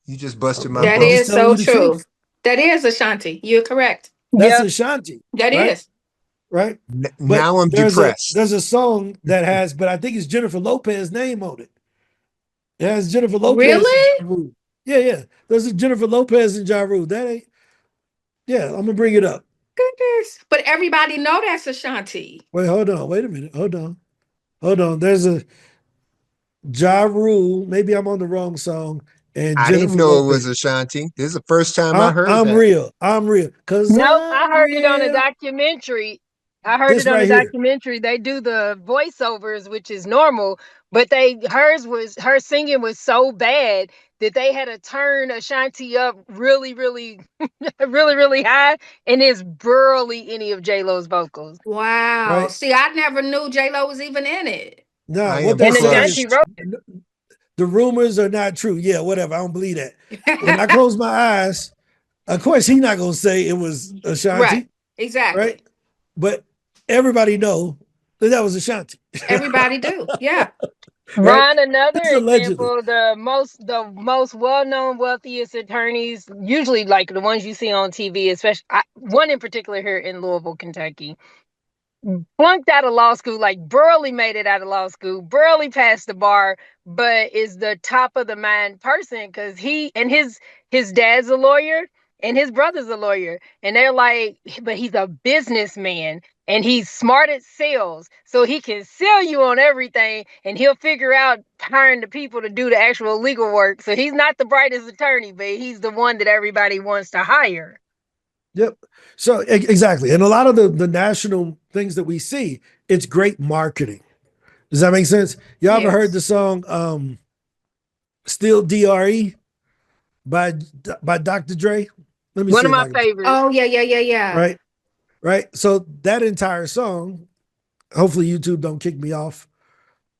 You just busted my That I'm bubble. just is telling so you the true. truth. That is Ashanti. You're correct. That's Yep. Ashanti. That right? is. Right? But Now I'm depressed. there's a song that has, but I think it's Jennifer Lopez's name on it. It has Jennifer Lopez and Really? Ja Rule. Yeah. There's a Jennifer Lopez and Ja Rule. That ain't, yeah, I'm gonna bring it up. Goodness. But everybody know that's Ashanti. Wait, hold on. Wait a minute. Hold on. There's a Ja Rule. Maybe I'm on the wrong song. And I didn't Jennifer know it was Lopez. Ashanti. This is the first time I heard I'm that. real. I'm real. Cause Nope, I I'm heard it on a real. documentary. I heard This it on a right here. documentary. They do the voiceovers, which is normal, but her singing was so bad that they had to turn Ashanti up really, really, really, really high, and it's barely any of J Lo's vocals. Wow. Right? See, I never knew J-Lo was even in it. Nah, I what am they're And saying Ashanti is crushed. wrote. the rumors are not true. Yeah, whatever. I don't believe that. When I close my eyes, of course he's not gonna say it was Right. Ashanti, Exactly. right? But everybody know that was Ashanti, Everybody do. Yeah. right? Ron, another This is allegedly. example, the most well-known, wealthiest attorneys, usually like the ones you see on TV, especially one in particular here in Louisville, Kentucky, flunked out of law school, like barely made it out of law school, barely passed the bar, but is the top of the mind person because his dad's a lawyer and his brother's a lawyer. And they're like, but he's a businessman and he's smart at sales. So he can sell you on everything and he'll figure out hiring the people to do the actual legal work. So he's not the brightest attorney, but he's the one that everybody wants to hire. Yep. So exactly. And a lot of the national things that we see, it's great marketing. Does that make sense? Y'all ever heard the Yes. song Still DRE by Dr. Dre? Let me One see of if my I can favorites. Oh, yeah. right. So that entire song, hopefully YouTube don't kick me off.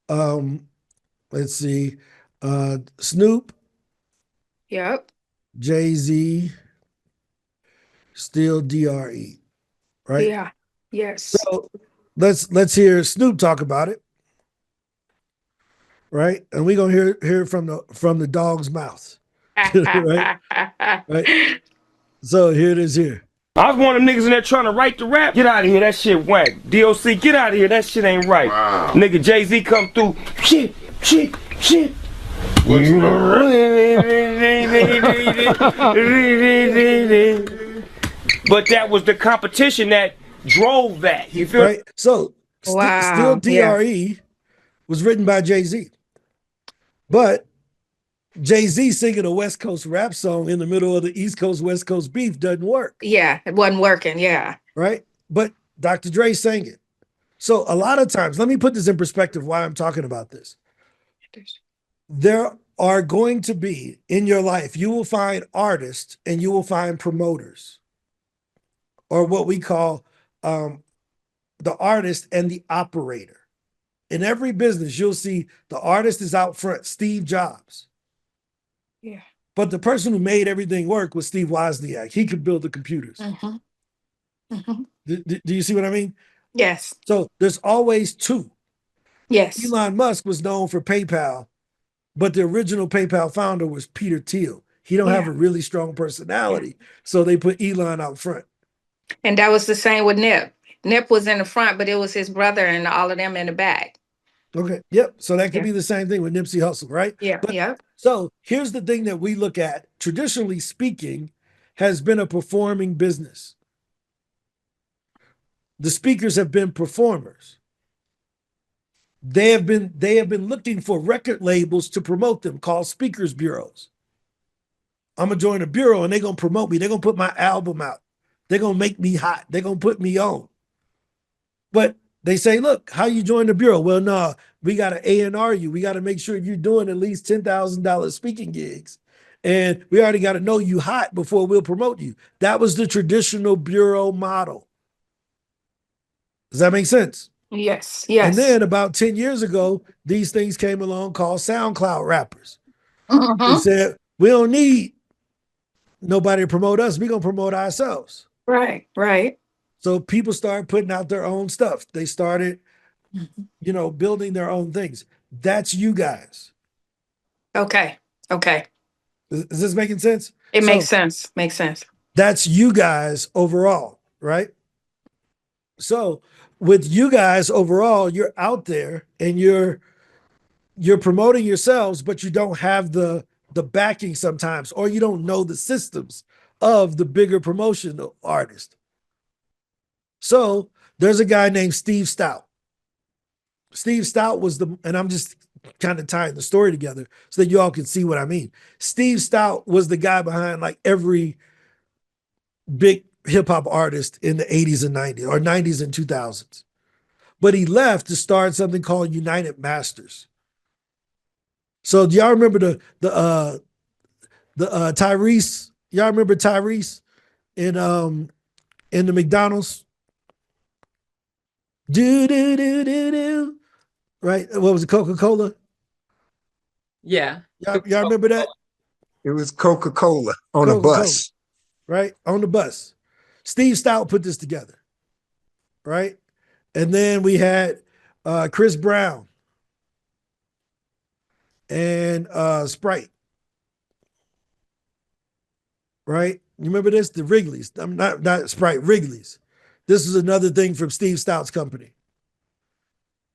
Let's see. Snoop, Yep. Jay-Z, Still DRE, right? Yeah. Yes. So let's hear Snoop talk about it, right? And we're gonna hear it from the dog's mouth. Right? Right. So here it is here. I was one of them niggas in there trying to write the rap. Get out of here, that shit whack. DOC, get out of here, that shit ain't right. Wow. Nigga Jay-Z come through. Shit. But that was the competition that drove that. You feel right? So Wow. Still DRE was written by Jay-Z. But Jay-Z singing a West Coast rap song in the middle of the East Coast, West Coast beef doesn't work. Yeah, it wasn't working. Yeah. Right? But Dr. Dre sang it. So a lot of times, let me put this in perspective why I'm talking about this. There are going to be in your life, you will find artists and you will find promoters, or what we call the artist and the operator. In every business, you'll see the artist is out front, Steve Jobs. Yeah. But the person who made everything work was Steve Wozniak. He could build the computers. Do you see what I mean? Yes. So there's always two. Yes. Elon Musk was known for PayPal, but the original PayPal founder was Peter Thiel. He don't have a really strong personality, so they put Elon out front. And that was the same with Nip. Nip was in the front, but it was his brother and all of them in the back. Okay. Yep. So that could be the same thing with Nipsey Hussle, right? Yeah. But, so here's the thing that we look at, traditionally speaking, has been a performing business. The speakers have been performers. They have been looking for record labels to promote them, called speakers bureaus. I'm gonna join a bureau and they're gonna promote me. They're gonna put my album out. They're gonna make me hot. They're gonna put me on. But they say, look, how you join the bureau? Well, no, we got to A&R you. We got to make sure you're doing at least $10,000 speaking gigs. And we already got to know you hot before we'll promote you. That was the traditional bureau model. Does that make sense? Yes. Yes. And then about 10 years ago, these things came along called SoundCloud rappers. They said, we don't need nobody to promote us. We're going to promote ourselves. Right. Right. So people started putting out their own stuff. They started, building their own things. That's you guys. Okay. Okay. Is this making sense? It makes sense. Makes sense. That's you guys overall, right? So with you guys overall, you're out there and you're promoting yourselves, but you don't have the backing sometimes, or you don't know the systems of the bigger promotional artist. So there's a guy named Steve Stout. Steve Stout was and I'm just kind of tying the story together so that you all can see what I mean. Steve Stout was the guy behind like every big hip hop artist in the 80s and 90s, or 90s and 2000s. But he left to start something called United Masters. So do y'all remember the Tyrese? Y'all remember Tyrese in the McDonald's? Do. Right? What was it, Coca-Cola? Yeah. Y'all remember that? It was Coca-Cola on a bus. Right? On the bus. Steve Stout put this together. Right? And then we had Chris Brown and Sprite. Right? You remember this? The Wrigley's. I'm not Sprite, Wrigley's. This is another thing from Steve Stout's company.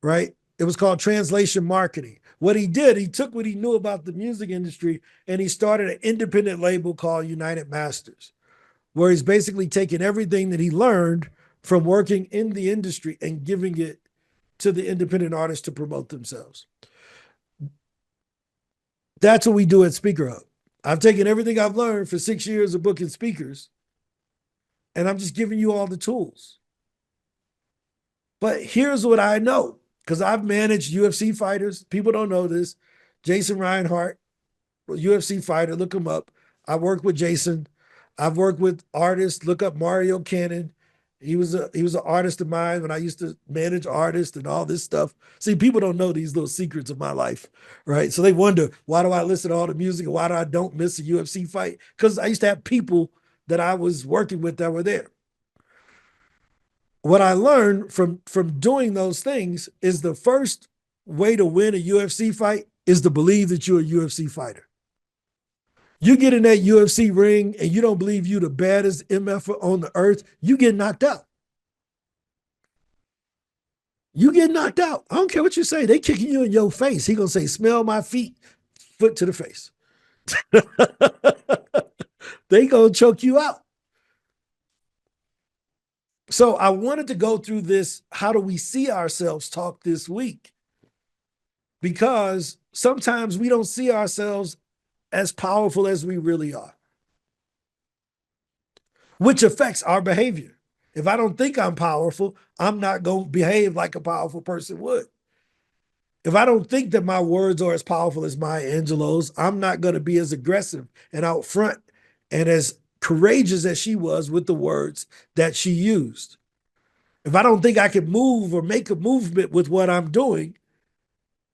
Right? It was called translation marketing. What he did, he took what he knew about the music industry and he started an independent label called United Masters, where he's basically taking everything that he learned from working in the industry and giving it to the independent artists to promote themselves. That's what we do at SpeakerHub. I've taken everything I've learned for 6 years of booking speakers, and I'm just giving you all the tools. But here's what I know, because I've managed UFC fighters. People don't know this. Jason Reinhart, UFC fighter, look him up. I worked with Jason. I've worked with artists. Look up Mario Cannon. He was an artist of mine when I used to manage artists and all this stuff. See, people don't know these little secrets of my life, right? So they wonder, why do I listen to all the music and why do I don't miss a UFC fight? Because I used to have people that I was working with that were there. What I learned from doing those things is the first way to win a UFC fight is to believe that you're a UFC fighter. You get in that UFC ring and you don't believe you the baddest MF on the earth, you get knocked out. You get knocked out. I don't care what you say. They kicking you in your face. He gonna say, smell my feet, foot to the face. They gonna choke you out. So I wanted to go through this, how do we see ourselves talk this week? Because sometimes we don't see ourselves as powerful as we really are, which affects our behavior. If I don't think I'm powerful, I'm not going to behave like a powerful person would. If I don't think that my words are as powerful as Maya Angelou's, I'm not going to be as aggressive and out front and as courageous as she was with the words that she used. If I don't think I can move or make a movement with what I'm doing,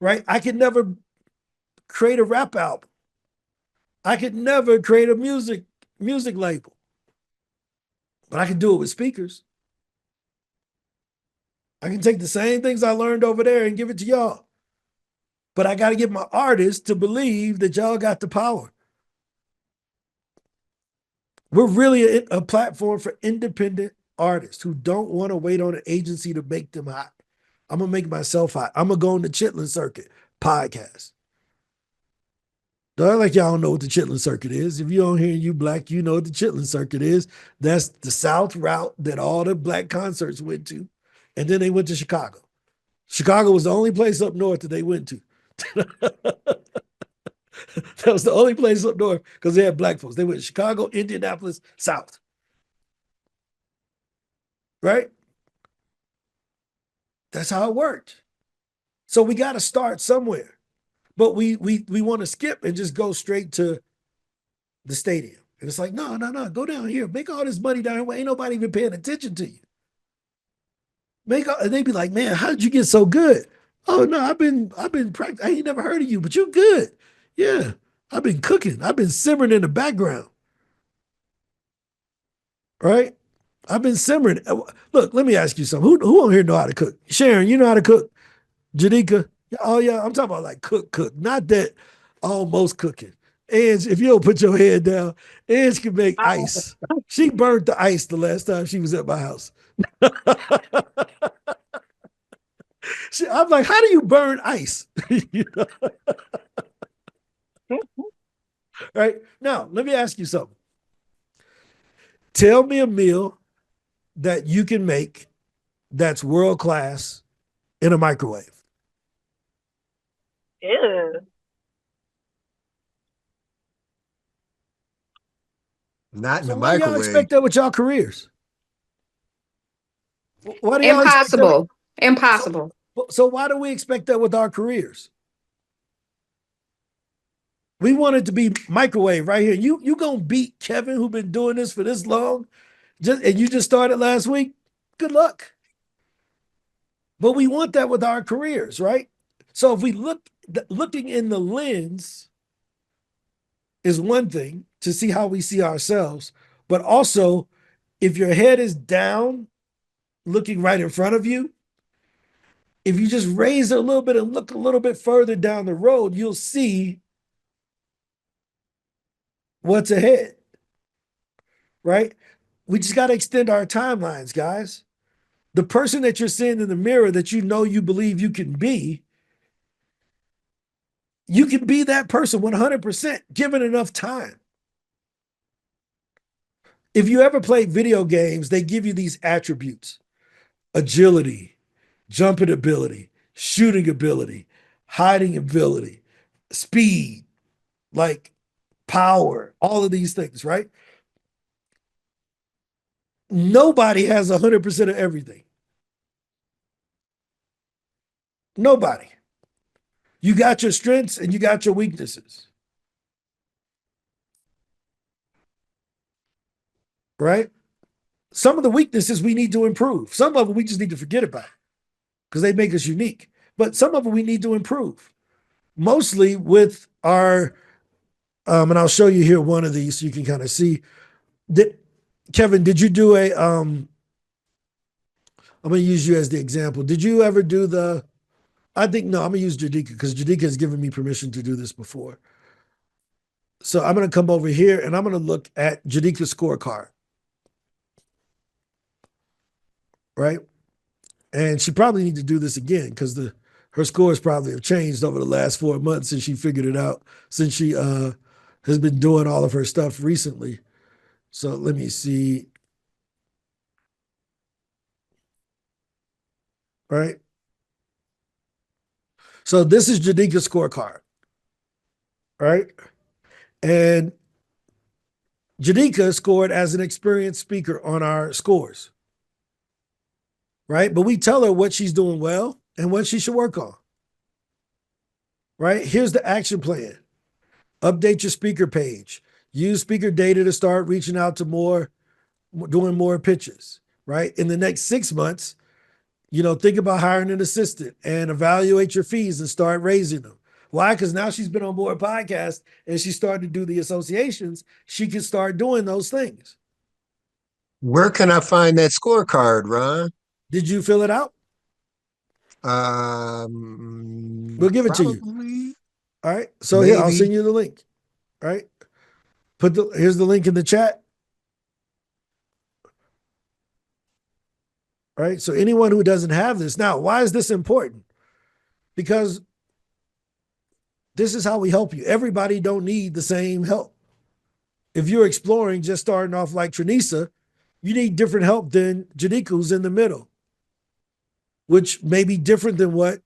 right? I could never create a rap album. I could never create a music label, but I can do it with speakers. I can take the same things I learned over there and give it to y'all. But I got to get my artists to believe that y'all got the power. We're really a platform for independent artists who don't want to wait on an agency to make them hot. I'm going to make myself hot. I'm going to go on the Chitlin Circuit podcast. Don't like y'all don't know what the Chitlin Circuit is. If you don't hear you black, you know what the Chitlin Circuit is. That's the South route that all the black concerts went to. And then they went to Chicago. Chicago was the only place up north that they went to. That was the only place up north because they had black folks. They went to Chicago, Indianapolis, South. Right? That's how it worked. So we got to start somewhere. But we want to skip and just go straight to the stadium. And it's like, no, go down here. Make all this money down here. Ain't nobody even paying attention to you. And they be like, man, how did you get so good? Oh no, I've been practicing. I ain't never heard of you, but you good. Yeah, I've been cooking. I've been simmering in the background. Right? I've been simmering. Look, let me ask you something. Who on here know how to cook? Sharon, you know how to cook? Janika? Oh yeah, I'm talking about like cook. Not that almost cooking. And if you don't put your head down, Ange can make ice. She burned the ice the last time she was at my house. I'm like, how do you burn ice? You know? Right? Now, let me ask you something. Tell me a meal that you can make that's world class in a microwave. Ew. Not in So the why do y'all microwave. expect that with y'all careers? Why do y'all Impossible. expect Impossible. that? So why do we expect that with our careers? We want it to be microwave right here. You gonna beat Kevin, who been doing this for this long, and you just started last week? Good luck. But we want that with our careers, right? So if we looking in the lens is one thing to see how we see ourselves, but also if your head is down, looking right in front of you, if you just raise it a little bit and look a little bit further down the road, you'll see what's ahead, right? We just got to extend our timelines, guys. The person that you're seeing in the mirror that you know you believe you can be that person 100% given enough time. If you ever played video games, they give you these attributes: agility, jumping ability, shooting ability, hiding ability, speed, like power, all of these things, right? Nobody has 100% of everything. Nobody. You got your strengths and you got your weaknesses. Right? Some of the weaknesses we need to improve. Some of them we just need to forget about because they make us unique. But some of them we need to improve. Mostly with our, and I'll show you here one of these so you can kind of see. Kevin, did you do I'm going to use you as the example. Did you ever do no, I'm going to use Jadika because Jadika has given me permission to do this before. So I'm going to come over here and I'm going to look at Jadika's scorecard. Right? And she probably need to do this again because her scores probably have changed over the last 4 months since she figured it out, since she has been doing all of her stuff recently. So let me see. Right? So this is Jadika's scorecard. Right? And Jadika scored as an experienced speaker on our scores. Right? But we tell her what she's doing well and what she should work on. Right? Here's the action plan. Update your speaker page. Use speaker data to start reaching out to doing more pitches, right? In the next 6 months, think about hiring an assistant and evaluate your fees and start raising them. Why? Because now she's been on board podcast and she's starting to do the associations. She can start doing those things. Where can I find that scorecard, Ron? Did you fill it out? We'll give it to you. Probably. All right. So here, I'll Maybe. send you the link. All right. Here's the link in the chat. All right. So anyone who doesn't have this, now, why is this important? Because this is how we help you. Everybody don't need the same help. If you're exploring, just starting off like Tranisa, you need different help than Janiku's in the middle, which may be different than what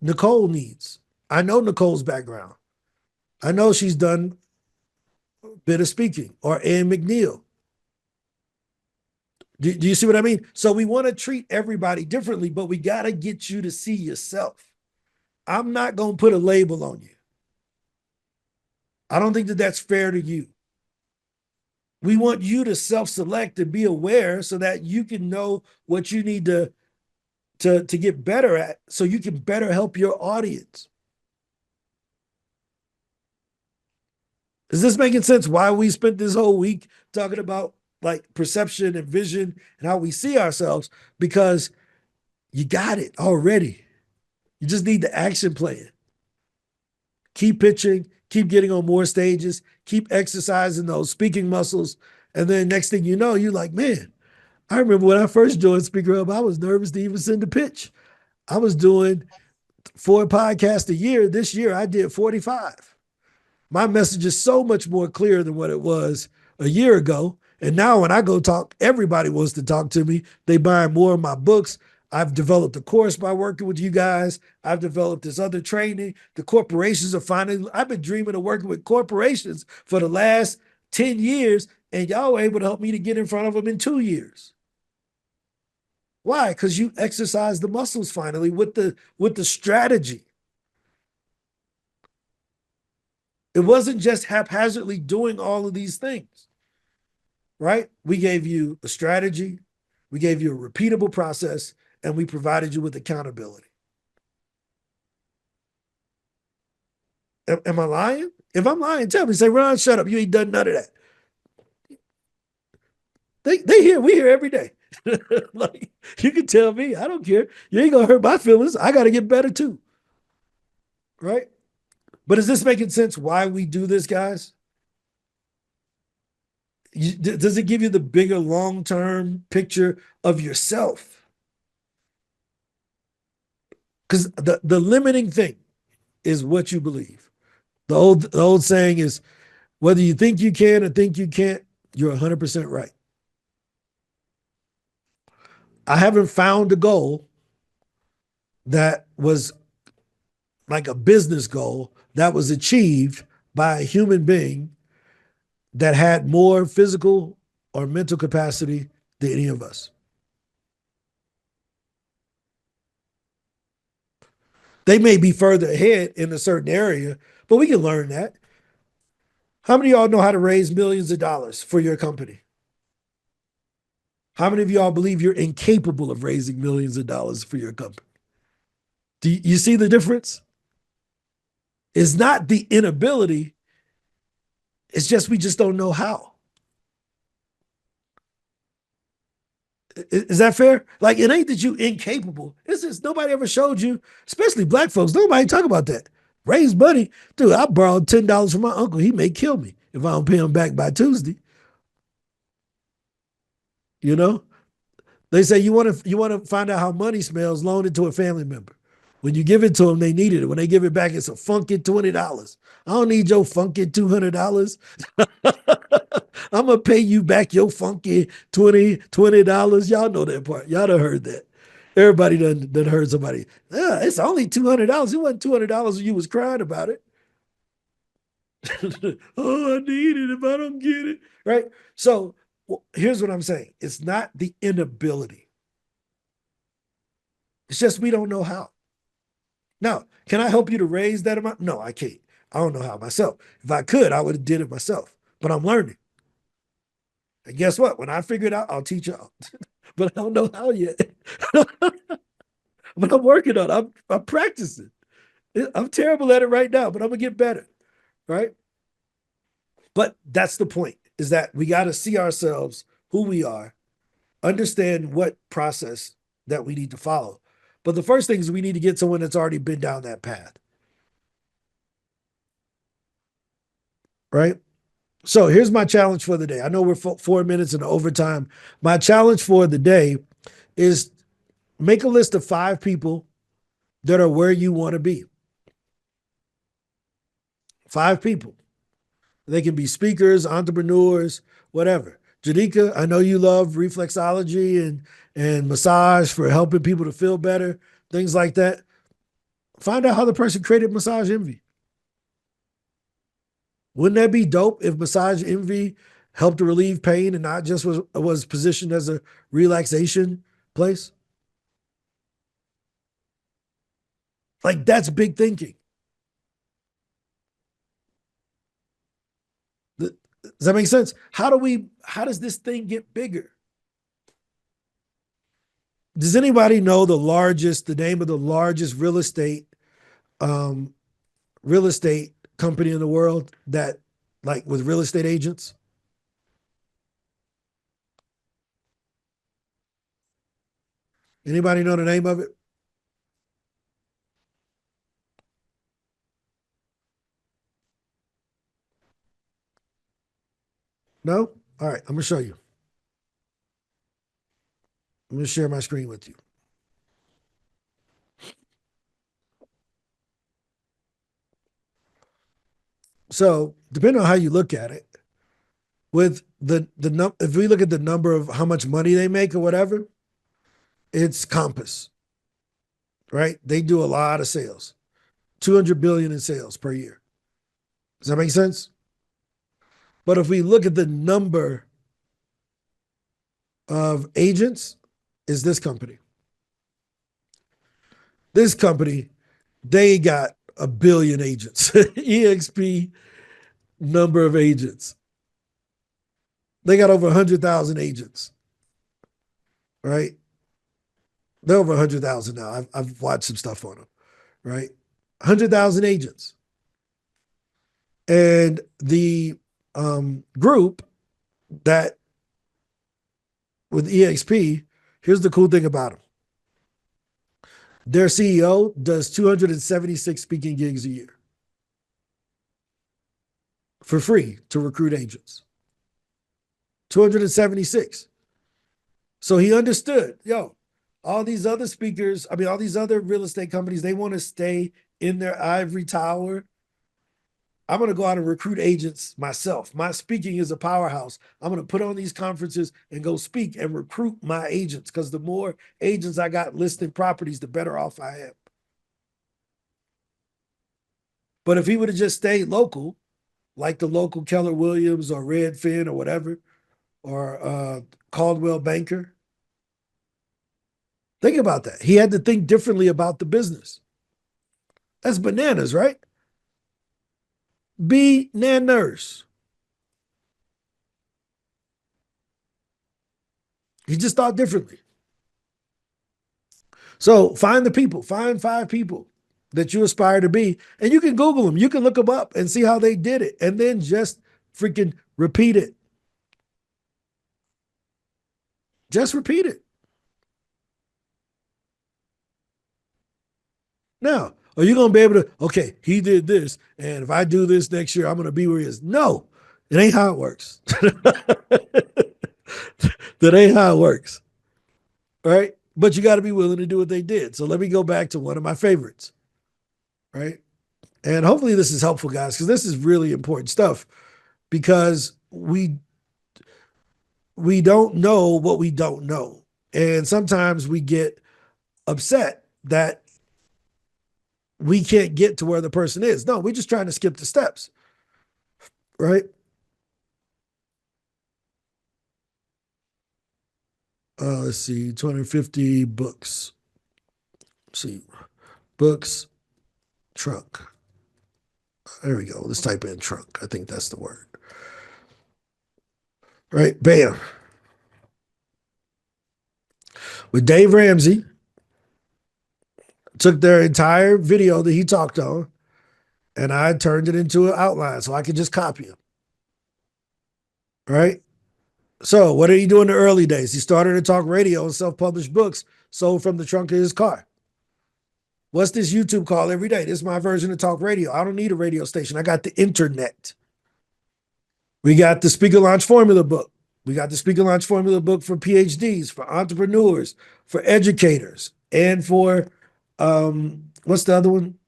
Nicole needs. I know Nicole's background. I know she's done a bit of speaking, or Ann McNeil. Do you see what I mean? So we want to treat everybody differently, but we got to get you to see yourself. I'm not going to put a label on you. I don't think that that's fair to you. We want you to self-select and be aware so that you can know what you need to get better at, so you can better help your audience. Is this making sense? Why we spent this whole week talking about like perception and vision and how we see ourselves? Because you got it already. You just need the action plan. Keep pitching, keep getting on more stages, keep exercising those speaking muscles. And then next thing you know, you're like, man, I remember when I first joined SpeakerHub, I was nervous to even send a pitch. I was doing 4 podcasts a year. This year I did 45. My message is so much more clear than what it was a year ago. And now when I go talk, everybody wants to talk to me. They buy more of my books. I've developed a course by working with you guys. I've developed this other training. The corporations are finally, I've been dreaming of working with corporations for the last 10 years, and y'all were able to help me to get in front of them in 2 years. Why? Because you exercise the muscles finally with the strategy. It wasn't just haphazardly doing all of these things, right? We gave you a strategy, we gave you a repeatable process, and we provided you with accountability. Am I lying? If I'm lying, tell me. Say, Ron, shut up. You ain't done none of that. They hear, we hear every day. Like, you can tell me, I don't care. You ain't gonna hurt my feelings. I gotta get better too. Right? But is this making sense why we do this, guys? Does it give you the bigger long-term picture of yourself? Because the limiting thing is what you believe. The old saying is, whether you think you can or think you can't, you're 100% right. I haven't found a goal that was like a business goal that was achieved by a human being that had more physical or mental capacity than any of us. They may be further ahead in a certain area, but we can learn that. How many of y'all know how to raise millions of dollars for your company? How many of y'all believe you're incapable of raising millions of dollars for your company? Do you see the difference? It's not the inability. It's just we just don't know how. Is that fair? Like, it ain't that you incapable. It's just nobody ever showed you, especially black folks. Nobody talk about that. Raise money. Dude, I borrowed $10 from my uncle. He may kill me if I don't pay him back by Tuesday. You know? They say you want to find out how money smells, loan it to a family member. When you give it to them, they needed it. When they give it back, it's a funky $20. I don't need your funky $200. I'm going to pay you back your funky $20. Y'all know that part. Y'all done heard that. Everybody done heard somebody, it's only $200. It wasn't $200 when you was crying about it. Oh, I need it if I don't get it. Right? So here's what I'm saying. It's not the inability. It's just we don't know how. Now, can I help you to raise that amount? No, I can't. I don't know how myself. If I could, I would have did it myself. But I'm learning. And guess what? When I figure it out, I'll teach y'all. but I don't know how yet. But I'm working on it. I'm practicing. I'm terrible at it right now, but I'm gonna get better, right? But that's the point, is that we got to see ourselves who we are, understand what process that we need to follow. But the first thing is we need to get someone that's already been down that path, right? So here's my challenge for the day. I know we're 4 minutes in overtime. My challenge for the day is make a list of 5 people that are where you want to be. 5 people. They can be speakers, entrepreneurs, whatever. Jadika, I know you love reflexology and massage for helping people to feel better, things like that. Find out how the person created Massage Envy. Wouldn't that be dope if Massage Envy helped to relieve pain and not just was positioned as a relaxation place? Like, that's big thinking. Does that make sense? How does this thing get bigger? Does anybody know the name of the largest real estate company in the world that, like, with real estate agents? Anybody know the name of it? No? All right, I'm gonna show you. I'm gonna share my screen with you. So, depending on how you look at it, with if we look at the number of how much money they make or whatever, it's Compass, right? They do a lot of sales, 200 billion in sales per year. Does that make sense? But if we look at the number of agents, is this company. This company, they got a billion agents. EXP number of agents. They got over 100,000 agents, right? They're over 100,000 now. I've watched some stuff on them, right? 100,000 agents. And the group that with EXP, here's the cool thing about them. Their CEO does 276 speaking gigs a year for free to recruit agents. 276. So he understood, all these other speakers, all these other real estate companies, they want to stay in their ivory tower. I'm going to go out and recruit agents myself. My speaking is a powerhouse. I'm going to put on these conferences and go speak and recruit my agents, because the more agents I got listing properties, the better off I am. But if he would have just stayed local, like the local Keller Williams or Redfin or whatever, or Caldwell Banker, think about that. He had to think differently about the business. That's bananas, right? Bananas. He just thought differently. So find the people, find 5 people that you aspire to be, and you can Google them. You can look them up and see how they did it, and then just freaking repeat it. Just repeat it. Now, are you going to be able to, okay, he did this, and if I do this next year, I'm going to be where he is? No, it ain't how it works. That ain't how it works. Right? But you got to be willing to do what they did. So let me go back to one of my favorites. Right? And hopefully this is helpful, guys, because this is really important stuff, because we don't know what we don't know. And sometimes we get upset that we can't get to where the person is. No, we're just trying to skip the steps, right? Let's see, 250 books. Let's see, books, trunk. There we go. Let's type in trunk. I think that's the word. Right, bam. with Dave Ramsey, took their entire video that he talked on, and I turned it into an outline so I could just copy him. Right? So what did he do in the early days? He started to talk radio and self-published books sold from the trunk of his car. What's this YouTube call every day? This is my version of talk radio. I don't need a radio station. I got the internet. We got the Speaker Launch Formula book. We got the Speaker Launch Formula book for PhDs, for entrepreneurs, for educators, and for, what's the other one?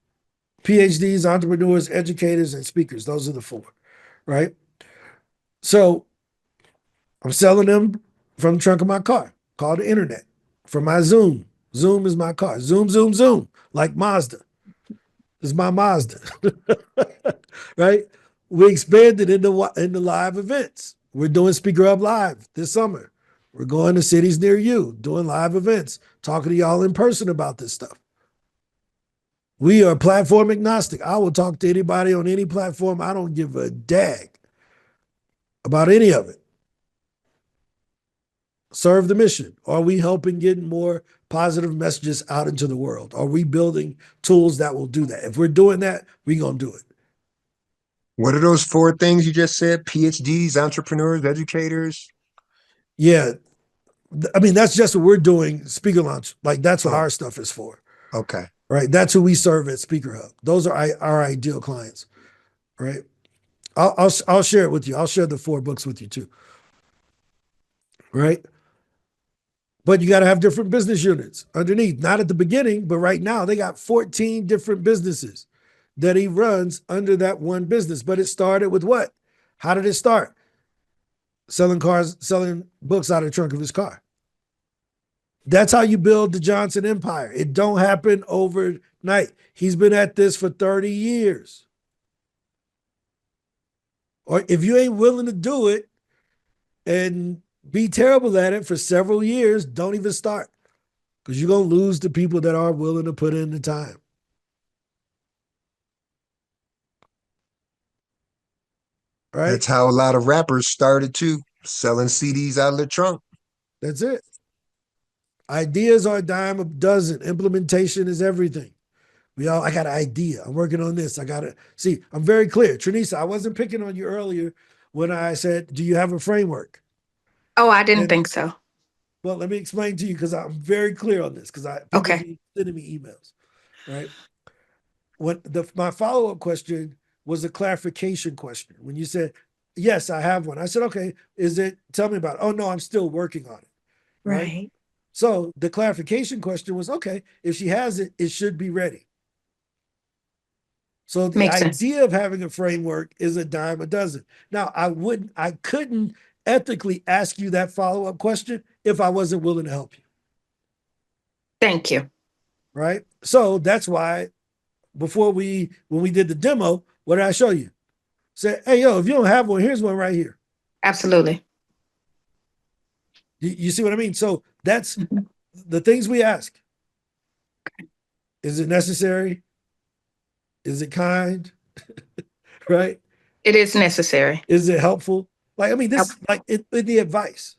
PhDs, entrepreneurs, educators, and speakers. Those are the four, right? So I'm selling them from the trunk of my car, called the internet, from my Zoom. Zoom is my car. Zoom, zoom, zoom, like Mazda. This is my Mazda, right? We expanded into live events. We're doing SpeakerHub Live this summer. We're going to cities near you, doing live events, talking to y'all in person about this stuff. We are platform agnostic. I will talk to anybody on any platform. I don't give a dag about any of it. Serve the mission. Are we helping get more positive messages out into the world? Are we building tools that will do that? If we're doing that, we're going to do it. What are those four things you just said? PhDs, entrepreneurs, educators? Yeah. I mean, that's just what we're doing, Speaker Launch. Like, that's what our stuff is for. Okay. Right? That's who we serve at SpeakerHub. Those are our ideal clients, right? I'll share it with you. I'll share the 4 books with you too, right? But you got to have different business units underneath, not at the beginning, but right now they got 14 different businesses that he runs under that one business. But it started with what? How did it start? Selling books out of the trunk of his car. That's how you build the Johnson empire. It don't happen overnight. He's been at this for 30 years. Or if you ain't willing to do it and be terrible at it for several years, don't even start, because you're going to lose the people that are willing to put in the time. Right? That's how a lot of rappers started too, selling CDs out of the trunk. That's it. Ideas are a dime a dozen. Implementation is everything. I got an idea. I'm working on this. I'm very clear. Trinisa, I wasn't picking on you earlier when I said, do you have a framework? Oh, I didn't think so. Well, let me explain to you, because I'm very clear on this, because people be sending me emails, right? My follow-up question was a clarification question. When you said, yes, I have one. I said, okay, tell me about it. Oh, no, I'm still working on it. Right. So the clarification question was, okay, if she has it, it should be ready. So the idea of having a framework is a dime a dozen. Now, I couldn't ethically ask you that follow-up question if I wasn't willing to help you. Thank you. Right? So that's why when we did the demo, what did I show you? Say, hey, yo, if you don't have one, here's one right here. Absolutely. You see what I mean? So that's the things we ask. Is it necessary? Is it kind? Right? It is necessary. Is it helpful? Like, I mean, this the advice,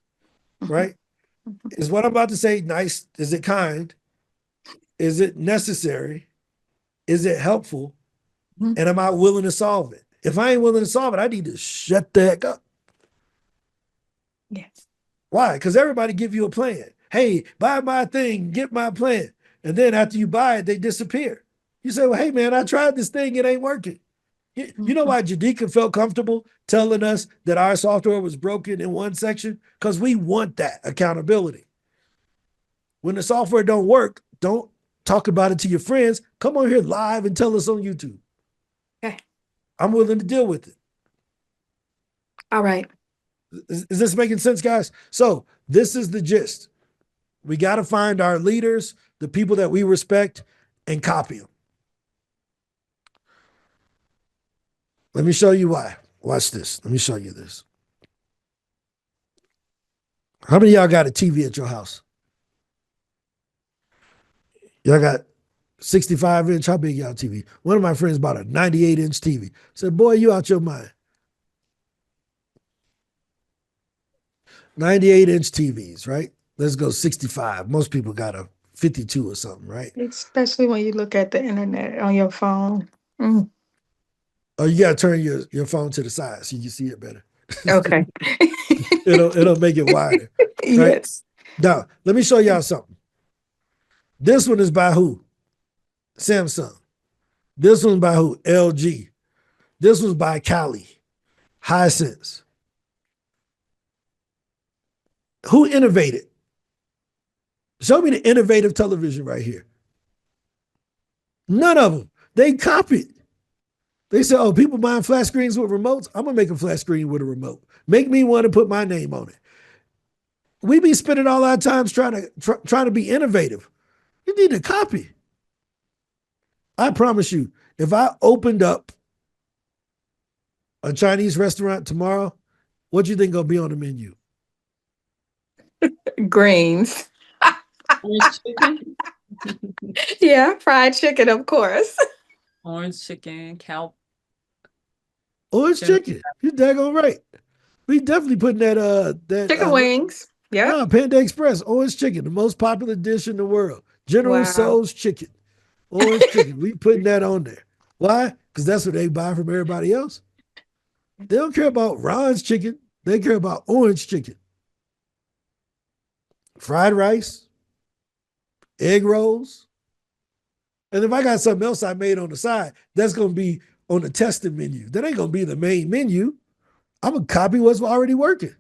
right? Is what I'm about to say nice? Is it kind? Is it necessary? Is it helpful? And am I willing to solve it? If I ain't willing to solve it, I need to shut the heck up. Yes. Why? Because everybody give you a plan. Hey, buy my thing, get my plan. And then after you buy it, they disappear. You say, well, hey, man, I tried this thing. It ain't working. You know why Jadika felt comfortable telling us that our software was broken in one section? Because we want that accountability. When the software don't work, don't talk about it to your friends. Come on here live and tell us on YouTube. Okay. I'm willing to deal with it. All right. Is this making sense, guys? So this is the gist. We got to find our leaders, the people that we respect, and copy them. Let me show you why. Watch this. Let me show you this. How many of y'all got a TV at your house? Y'all got 65-inch? How big y'all TV? One of my friends bought a 98-inch TV. Said, boy, you out your mind. 98-inch TVs, right? Let's go 65. Most people got a 52 or something, right? Especially when you look at the internet on your phone. Mm. Or you gotta turn your phone to the side so you can see it better. Okay. It'll make it wider, right? Yes. Now, let me show y'all something. This one is by who? Samsung. This one's by who? LG. This one's by Cali. Hisense. Who innovated? Show me the innovative television right here. None of them. They copied. They said, oh, people buying flat screens with remotes. I'm going to make a flat screen with a remote. Make me one and put my name on it. We be spending all our time trying to be innovative. You need to copy. I promise you, if I opened up a Chinese restaurant tomorrow, what do you think gonna be on the menu? Greens. Orange chicken. Yeah, fried chicken, of course. Orange chicken, cow. Orange chicken. You're daggone right. We definitely putting that Chicken wings. Yeah. No, Panda Express, orange chicken, the most popular dish in the world. General Wow. Tso's chicken. Orange chicken. We putting that on there. Why? Because that's what they buy from everybody else. They don't care about Ron's chicken. They care about orange chicken. Fried rice, egg rolls. And if I got something else I made on the side, that's going to be on the testing menu. That ain't going to be the main menu. I'm going to copy what's already working.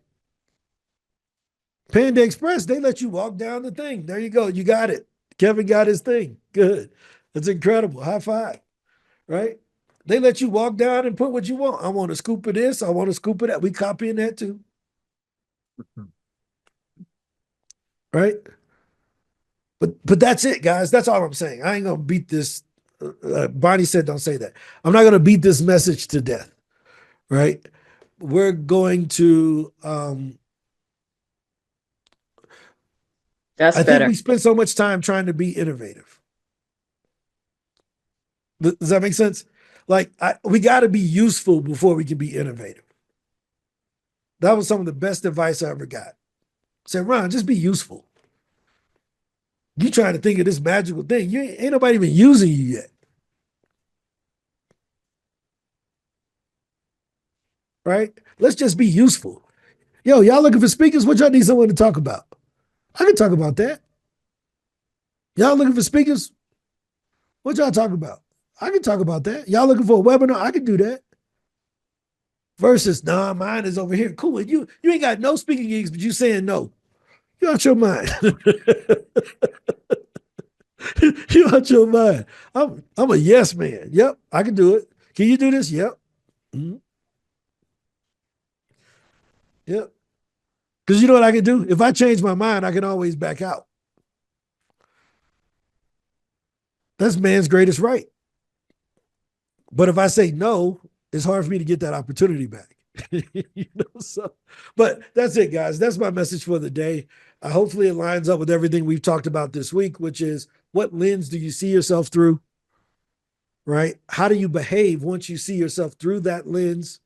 Panda Express, they let you walk down the thing. There you go. You got it. Kevin got his thing. Good. That's incredible. High five. Right? They let you walk down and put what you want. I want a scoop of this. I want a scoop of that. We copying that too. Right? But that's it, guys. That's all I'm saying. I ain't going to beat this. Bonnie said don't say that. I'm not going to beat this message to death. Right? We're going to That's I better. think we spend so much time trying to be innovative. Does that make sense? Like, we got to be useful before we can be innovative. That was some of the best advice I ever got. I said, Ron, just be useful. You trying to think of this magical thing. You ain't nobody even using you yet. Right? Let's just be useful. Yo, y'all looking for speakers? What y'all need someone to talk about? I can talk about that. Y'all looking for speakers? What y'all talking about? I can talk about that. Y'all looking for a webinar? I can do that. Versus, nah, mine is over here. Cool. You ain't got no speaking gigs, but you saying no. You out your mind. You out your mind. I'm a yes man. Yep, I can do it. Can you do this? Yep. Mm-hmm. Yep. Because you know what I can do? If I change my mind, I can always back out. That's man's greatest right. But if I say no, it's hard for me to get that opportunity back. You know, so, but that's it, guys. That's my message for the day. Hopefully it lines up with everything we've talked about this week, which is what lens do you see yourself through? Right? How do you behave once you see yourself through that lens?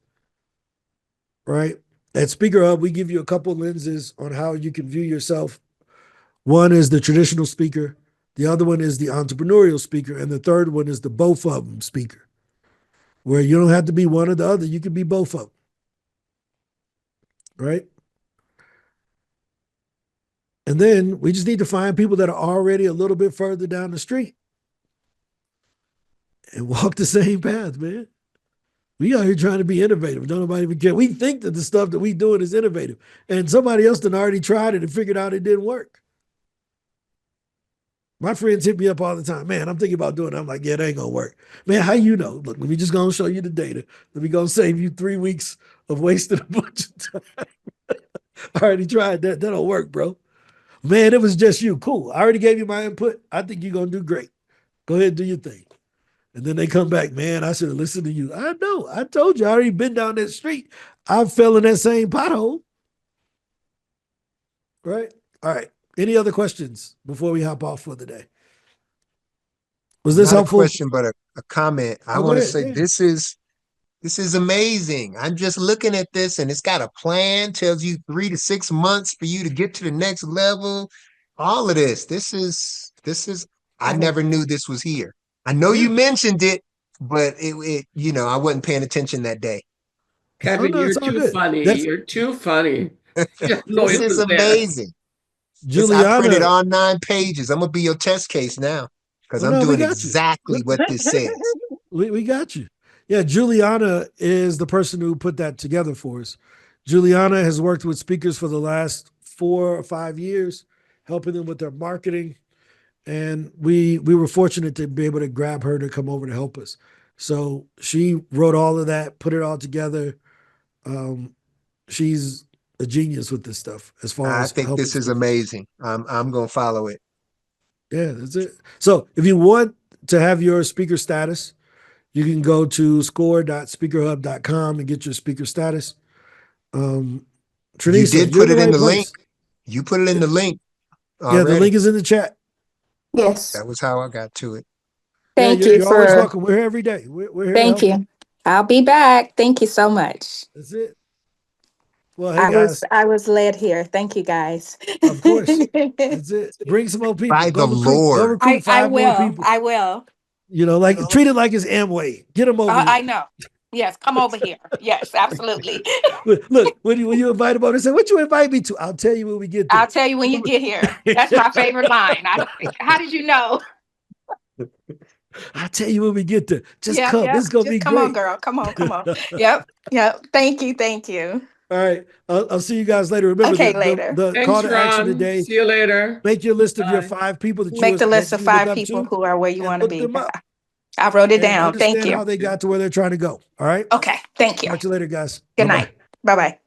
Right? At SpeakerHub, we give you a couple lenses on how you can view yourself. One is the traditional speaker. The other one is the entrepreneurial speaker. And the third one is the both of them speaker, where you don't have to be one or the other. You can be both of them. Right? And then we just need to find people that are already a little bit further down the street and walk the same path, man. We out here trying to be innovative. Don't nobody even care. We think that the stuff that we doing is innovative. And somebody else done already tried it and figured out it didn't work. My friends hit me up all the time. Man, I'm thinking about doing it. I'm like, yeah, it ain't going to work. Man, how you know? Look, let me just go and show you the data. Let me go and save you 3 weeks of wasting a bunch of time. I already tried that. That don't work, bro. Man, it was just you. Cool. I already gave you my input. I think you're going to do great. Go ahead and do your thing. And then they come back, man, I should have listened to you. I know. I told you. I already been down that street. I fell in that same pothole. Right? All right. Any other questions before we hop off for the day? Was this Not helpful? a question, but a comment. I want to say this is This is amazing. I'm just looking at this and it's got a plan, tells you 3 to 6 months for you to get to the next level. All of this. I never knew this was here. I know you mentioned it, but I wasn't paying attention that day. Kevin, no, you're it's all too good. funny. You're too funny. This is amazing. I printed all 9 pages. I'm gonna be your test case now because I'm doing exactly what this says. We got you. Yeah, Juliana is the person who put that together for us. Juliana has worked with speakers for the last 4 or 5 years, helping them with their marketing. And we were fortunate to be able to grab her to come over to help us. So she wrote all of that, put it all together. She's a genius with this stuff as far as I think this is amazing. I'm gonna follow it. Yeah, that's it. So if you want to have your speaker status, you can go to score.speakerhub.com and get your speaker status. Trinisa, you did put it in the place. link. You put it in the link. Already. Yeah, the link is in the chat. Yes. That was how I got to it. Thank you're you for. Always welcome. We're here every day. We're here. Thank you. I'll be back. Thank you so much. That's it. Well, hey guys. I was led here. Thank you, guys. Of course. That's it. Bring some more people. By go the recruit, Lord. Go recruit 5 more people. I will. Treat it like it's Amway. Get them over here. I know. Yes, come over here. Yes, absolutely. Look, when you invite them over, they say, "What you invite me to?" I'll tell you when we get there. I'll tell you when you get here. That's my favorite line. How did you know? I'll tell you when we get there. Just come. This is gonna be come great. On, girl. Come on. Yep. Thank you. All right. I'll see you guys later. Remember, later. The call to action today. See you later. Make your list of your 5 people that you make the list of 5 people who are where you want to be. I wrote it down. Thank you. How they got to where they're trying to go. All right. Okay. Thank you. Talk to you later, guys. Good night. Bye-bye.